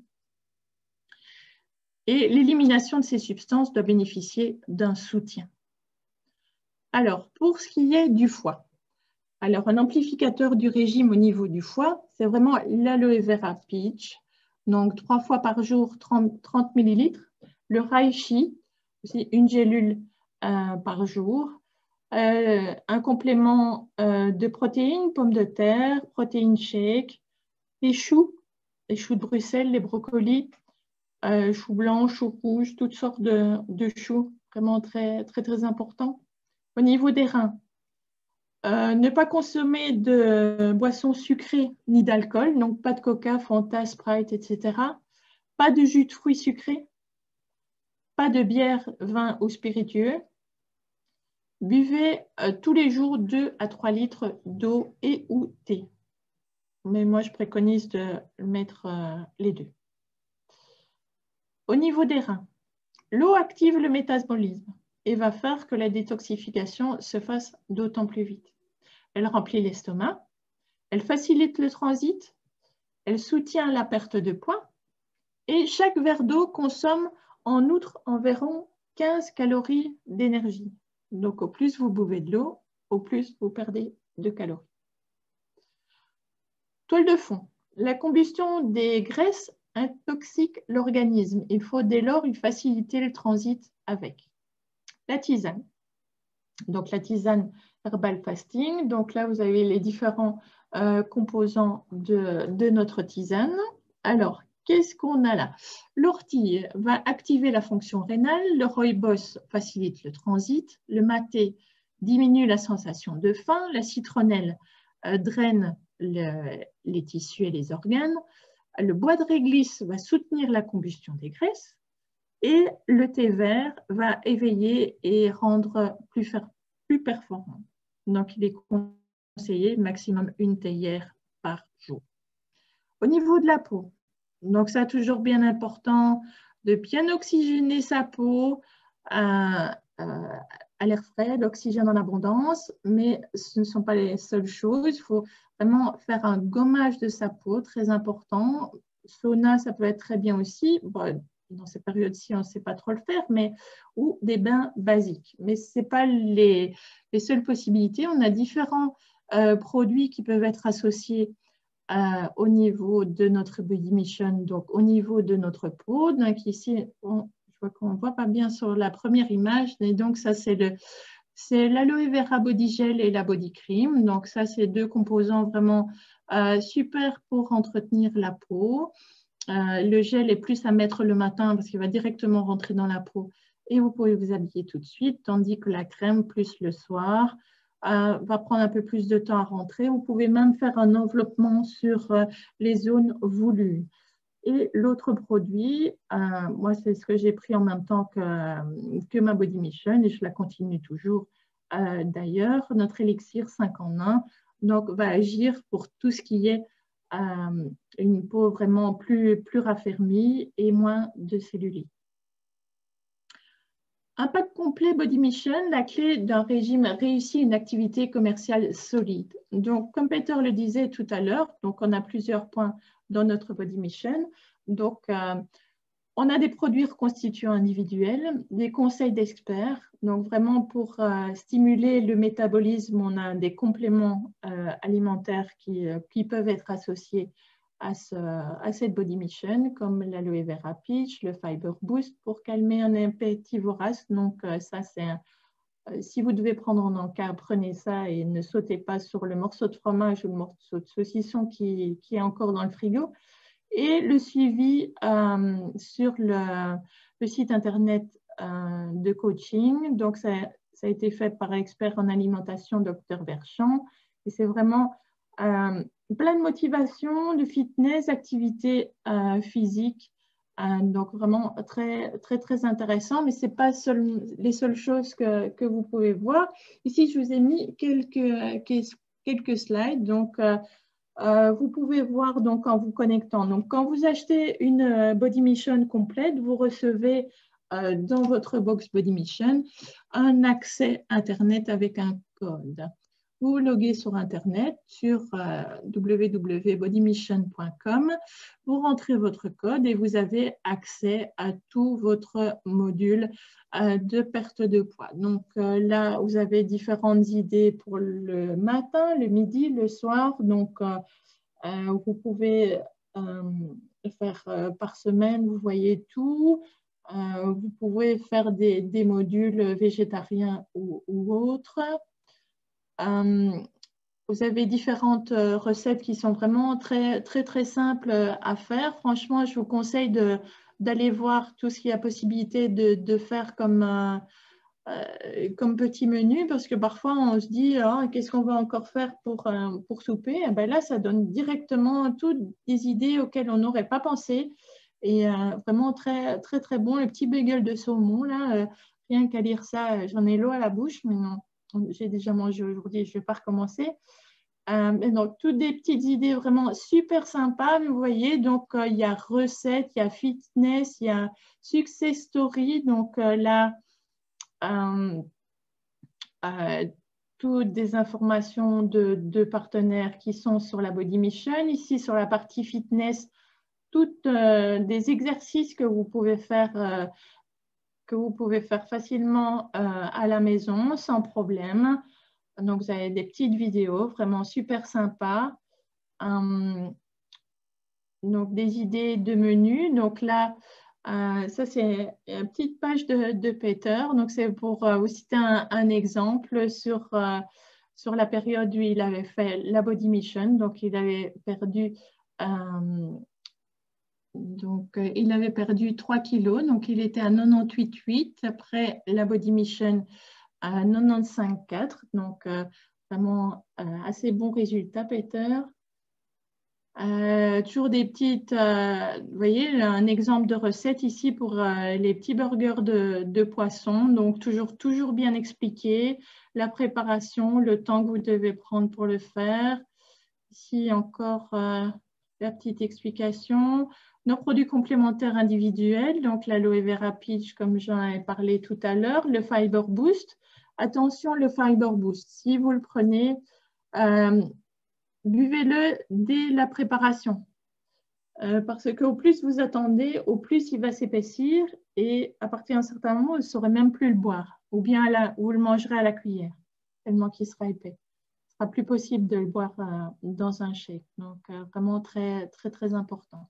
Et l'élimination de ces substances doit bénéficier d'un soutien. Alors, pour ce qui est du foie, alors un amplificateur du régime au niveau du foie, c'est vraiment l'aloe vera peach, donc 3 fois par jour, 30 ml, le reishi, aussi une gélule par jour, un complément de protéines, pommes de terre, protéines shake, les choux de Bruxelles, les brocolis, choux blancs, choux rouges, toutes sortes de choux, vraiment très, très, très importants. Au niveau des reins, ne pas consommer de boissons sucrées ni d'alcool, donc pas de coca, Fanta, Sprite, etc. Pas de jus de fruits sucrés, pas de bière, vin ou spiritueux. Buvez tous les jours 2 à 3 litres d'eau et ou thé. Mais moi, je préconise de mettre les deux. Au niveau des reins, l'eau active le métabolisme et va faire que la détoxification se fasse d'autant plus vite. Elle remplit l'estomac, elle facilite le transit, elle soutient la perte de poids et chaque verre d'eau consomme en outre environ 15 calories d'énergie. Donc, au plus vous buvez de l'eau, au plus vous perdez de calories. Toile de fond. La combustion des graisses intoxique l'organisme. Il faut dès lors faciliter le transit avec. La tisane. Donc, la tisane herbal fasting. Donc là, vous avez les différents composants de notre tisane. Alors, qu'est-ce qu'on a là? L'ortie va activer la fonction rénale, le rooibos facilite le transit, le maté diminue la sensation de faim, la citronnelle draine les tissus et les organes, le bois de réglisse va soutenir la combustion des graisses et le thé vert va éveiller et rendre plus performant. Donc, il est conseillé maximum une théière par jour. Au niveau de la peau, donc ça, toujours bien important de bien oxygéner sa peau à l'air frais, l'oxygène en abondance, mais ce ne sont pas les seules choses. Il faut vraiment faire un gommage de sa peau, très important. Sauna, ça peut être très bien aussi. Bon, dans ces périodes-ci, on ne sait pas trop le faire, mais ou des bains basiques. Mais ce n'est pas les seules possibilités. On a différents produits qui peuvent être associés au niveau de notre body mission, donc au niveau de notre peau. Donc ici, je vois qu'on ne voit pas bien sur la première image, et donc ça c'est l'aloe vera body gel et la body cream. Donc ça c'est deux composants vraiment super pour entretenir la peau. Le gel est plus à mettre le matin parce qu'il va directement rentrer dans la peau et vous pouvez vous habiller tout de suite, tandis que la crème plus le soir va prendre un peu plus de temps à rentrer. Vous pouvez même faire un enveloppement sur les zones voulues. Et l'autre produit, moi c'est ce que j'ai pris en même temps que ma Body Mission et je la continue toujours d'ailleurs. Notre élixir 5 en 1 donc, va agir pour tout ce qui est une peau vraiment plus raffermie et moins de cellulite. Un pack complet Body Mission, la clé d'un régime réussi, une activité commerciale solide. Donc, comme Peter le disait tout à l'heure, donc on a plusieurs points dans notre Body Mission. Donc, on a des produits reconstituants individuels, des conseils d'experts. Donc, vraiment pour stimuler le métabolisme, on a des compléments alimentaires qui peuvent être associés à cette Body Mission, comme l'aloe vera peach, le fiber boost pour calmer un appétit vorace. Donc, ça, c'est si vous devez prendre en encas, prenez ça et ne sautez pas sur le morceau de fromage ou le morceau de saucisson qui est encore dans le frigo. Et le suivi sur le site internet de coaching. Donc, ça a été fait par expert en alimentation, Dr Berchamp. Et c'est vraiment plein de motivation, de fitness, activité physique. Donc, vraiment très, très, très intéressant. Mais ce n'est pas les seules choses que vous pouvez voir. Ici, je vous ai mis quelques slides. Donc, vous pouvez voir donc, en vous connectant. Donc, quand vous achetez une Body Mission complète, vous recevez dans votre box Body Mission un accès Internet avec un code. Vous vous loguez sur Internet, sur www.bodymission.com, vous rentrez votre code et vous avez accès à tout votre module de perte de poids. Donc là, vous avez différentes idées pour le matin, le midi, le soir. Donc, vous pouvez faire par semaine, vous voyez tout. Vous pouvez faire des modules végétariens ou autres. Vous avez différentes recettes qui sont vraiment très simples à faire. Franchement, je vous conseille d'aller voir tout ce qu'il y a possibilité de faire comme petit menu, parce que parfois on se dit oh, qu'est-ce qu'on va encore faire pour souper. Et bien là, ça donne directement toutes des idées auxquelles on n'aurait pas pensé. Et vraiment très bon. Le petit bagel de saumon, là, rien qu'à lire ça, j'en ai l'eau à la bouche, mais non. J'ai déjà mangé aujourd'hui, je ne vais pas recommencer. Donc, toutes des petites idées vraiment super sympas, vous voyez. Donc, il y a recettes, il y a fitness, il y a success story. Donc, là, toutes des informations de partenaires qui sont sur la Body Mission. Ici, sur la partie fitness, toutes des exercices que vous pouvez faire facilement à la maison sans problème. Donc, vous avez des petites vidéos vraiment super sympas. Donc, des idées de menus. Donc là, ça, c'est une petite page de Peter. Donc, c'est pour vous citer un exemple sur la période où il avait fait la Body Mission. Donc, il avait perdu... il avait perdu 3 kilos, donc il était à 98,8 après la Body Mission à 95,4. Donc, vraiment assez bon résultat, Peter. Toujours des petites, vous voyez, un exemple de recette ici pour les petits burgers de poisson. Donc, toujours bien expliqué, la préparation, le temps que vous devez prendre pour le faire. Ici, encore la petite explication. Nos produits complémentaires individuels, donc l'aloe vera peach, comme j'en ai parlé tout à l'heure, le fiber boost. Attention, le fiber boost, si vous le prenez, buvez-le dès la préparation. Parce qu'au plus vous attendez, au plus il va s'épaissir et à partir d'un certain moment, vous ne saurez même plus le boire. Ou bien vous le mangerez à la cuillère, tellement qu'il sera épais. Ce sera plus possible de le boire dans un shake. Donc, vraiment très important.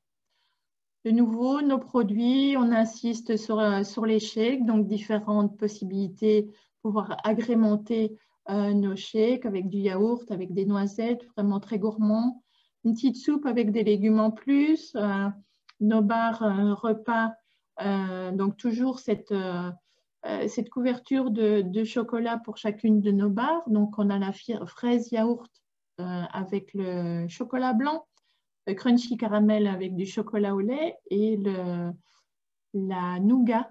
De nouveau, nos produits, on insiste sur les shakes, donc différentes possibilités pour pouvoir agrémenter nos shakes avec du yaourt, avec des noisettes, vraiment très gourmand. Une petite soupe avec des légumes en plus, nos barres repas, donc toujours cette couverture de chocolat pour chacune de nos barres. Donc, on a la fraise yaourt avec le chocolat blanc, le crunchy caramel avec du chocolat au lait et la nougat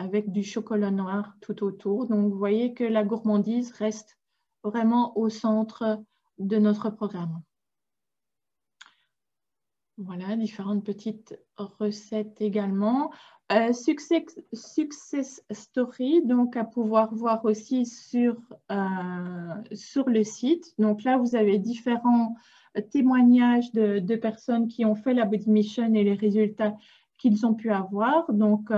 avec du chocolat noir tout autour. Donc, vous voyez que la gourmandise reste vraiment au centre de notre programme. Voilà, différentes petites recettes également. Success Story, donc à pouvoir voir aussi sur le site. Donc là, vous avez différents témoignages de personnes qui ont fait la Body Mission et les résultats qu'ils ont pu avoir. Donc,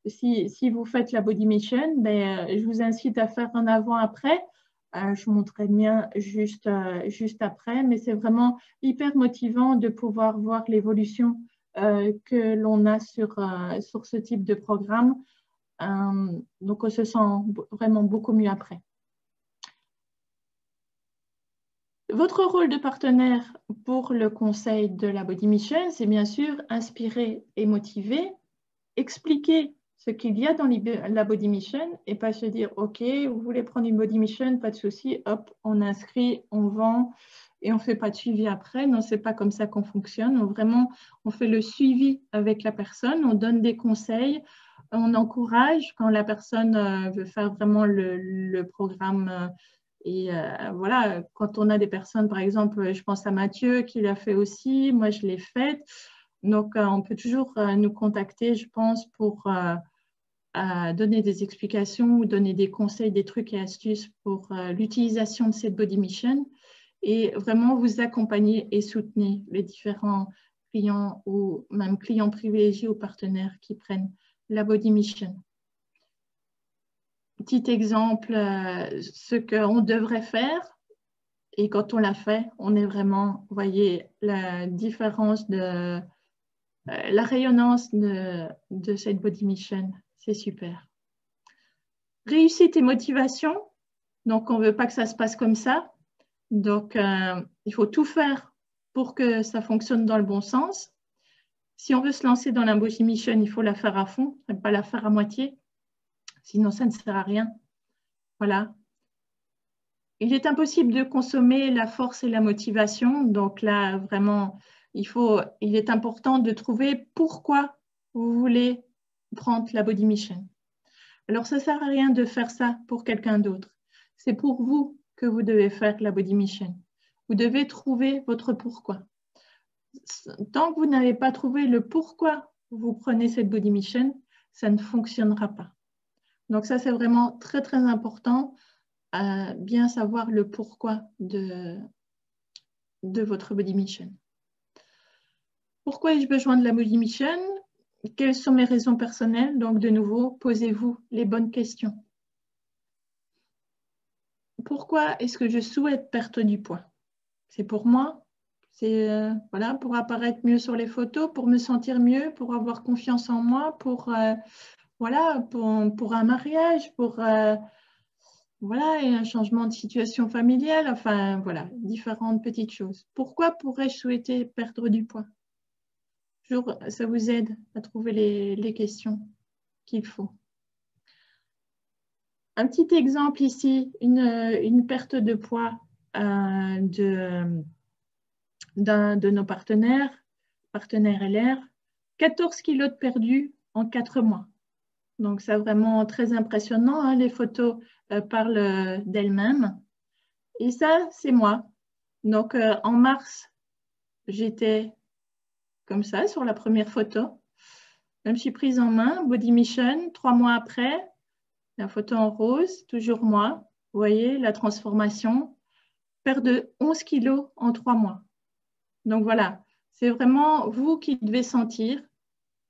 si vous faites la Body Mission, je vous incite à faire un avant-après. Je vous montrerai bien juste après, mais c'est vraiment hyper motivant de pouvoir voir l'évolution que l'on a sur ce type de programme. Donc, on se sent vraiment beaucoup mieux après. Votre rôle de partenaire pour le conseil de la Body Mission, c'est bien sûr inspirer et motiver, expliquer ce qu'il y a dans la Body Mission et pas se dire « Ok, vous voulez prendre une Body Mission, pas de souci, hop, on inscrit, on vend et on ne fait pas de suivi après. » Non, ce n'est pas comme ça qu'on fonctionne. On fait le suivi avec la personne, on donne des conseils, on encourage quand la personne veut faire vraiment le programme. Voilà, quand on a des personnes, par exemple, je pense à Mathieu qui l'a fait aussi, moi je l'ai fait. Donc, on peut toujours nous contacter, je pense, pour donner des explications ou donner des conseils, des trucs et astuces pour l'utilisation de cette Body Mission et vraiment vous accompagner et soutenir les différents clients ou même clients privilégiés ou partenaires qui prennent la Body Mission. Petit exemple, ce qu'on devrait faire et quand on l'a fait, on est vraiment, vous voyez, la différence de la rayonnance de cette Body Mission, c'est super. Réussite et motivation, donc on ne veut pas que ça se passe comme ça, donc il faut tout faire pour que ça fonctionne dans le bon sens. Si on veut se lancer dans la Body Mission, il faut la faire à fond, ne pas la faire à moitié, sinon ça ne sert à rien. Voilà. Il est impossible de consommer la force et la motivation, donc là vraiment, il est important de trouver pourquoi vous voulez prendre la Body Mission. Alors, ça ne sert à rien de faire ça pour quelqu'un d'autre. C'est pour vous que vous devez faire la Body Mission. Vous devez trouver votre pourquoi. Tant que vous n'avez pas trouvé le pourquoi vous prenez cette Body Mission, ça ne fonctionnera pas. Donc ça, c'est vraiment très, très important à bien savoir le pourquoi de votre Body Mission. Pourquoi ai-je besoin de la Body Mission? Quelles sont mes raisons personnelles? Donc, de nouveau, posez-vous les bonnes questions. Pourquoi est-ce que je souhaite perdre du poids? C'est pour moi, c'est voilà, pour apparaître mieux sur les photos, pour me sentir mieux, pour avoir confiance en moi, voilà, pour un mariage, pour voilà, et un changement de situation familiale, enfin voilà, différentes petites choses. Pourquoi pourrais-je souhaiter perdre du poids? Toujours, ça vous aide à trouver les questions qu'il faut. Un petit exemple ici, une perte de poids de nos partenaires LR, 14 kilos de perdus en 4 mois. Donc, c'est vraiment très impressionnant. Hein, les photos parlent d'elles-mêmes. Et ça, c'est moi. Donc, en mars, j'étais comme ça sur la première photo. Je me suis prise en main, Body Mission. 3 mois après, la photo en rose, toujours moi. Vous voyez la transformation. Perte de 11 kilos en 3 mois. Donc, voilà. C'est vraiment vous qui devez sentir.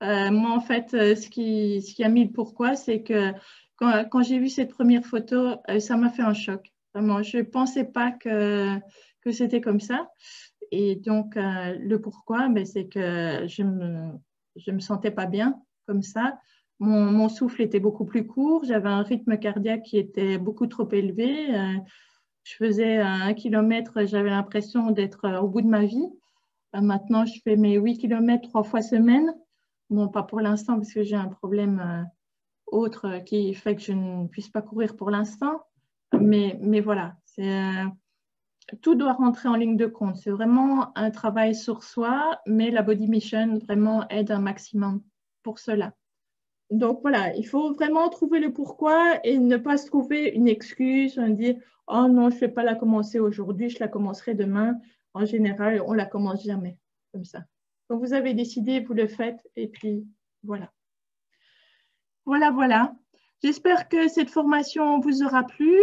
Moi, en fait, ce qui a mis le pourquoi, c'est que quand j'ai vu cette première photo, ça m'a fait un choc. Vraiment, je ne pensais pas que c'était comme ça. Et donc, le pourquoi, ben, c'est que je me sentais pas bien comme ça. Mon souffle était beaucoup plus court. J'avais un rythme cardiaque qui était beaucoup trop élevé. Je faisais 1 kilomètre, j'avais l'impression d'être au bout de ma vie. Maintenant, je fais mes 8 kilomètres 3 fois semaine. Bon, pas pour l'instant parce que j'ai un problème autre qui fait que je ne puisse pas courir pour l'instant. Mais voilà, tout doit rentrer en ligne de compte. C'est vraiment un travail sur soi, mais la Body Mission vraiment aide un maximum pour cela. Donc voilà, il faut vraiment trouver le pourquoi et ne pas se trouver une excuse, dire « Oh non, je ne vais pas la commencer aujourd'hui, je la commencerai demain ». En général, on ne la commence jamais comme ça. Quand vous avez décidé, vous le faites et puis voilà. Voilà. J'espère que cette formation vous aura plu.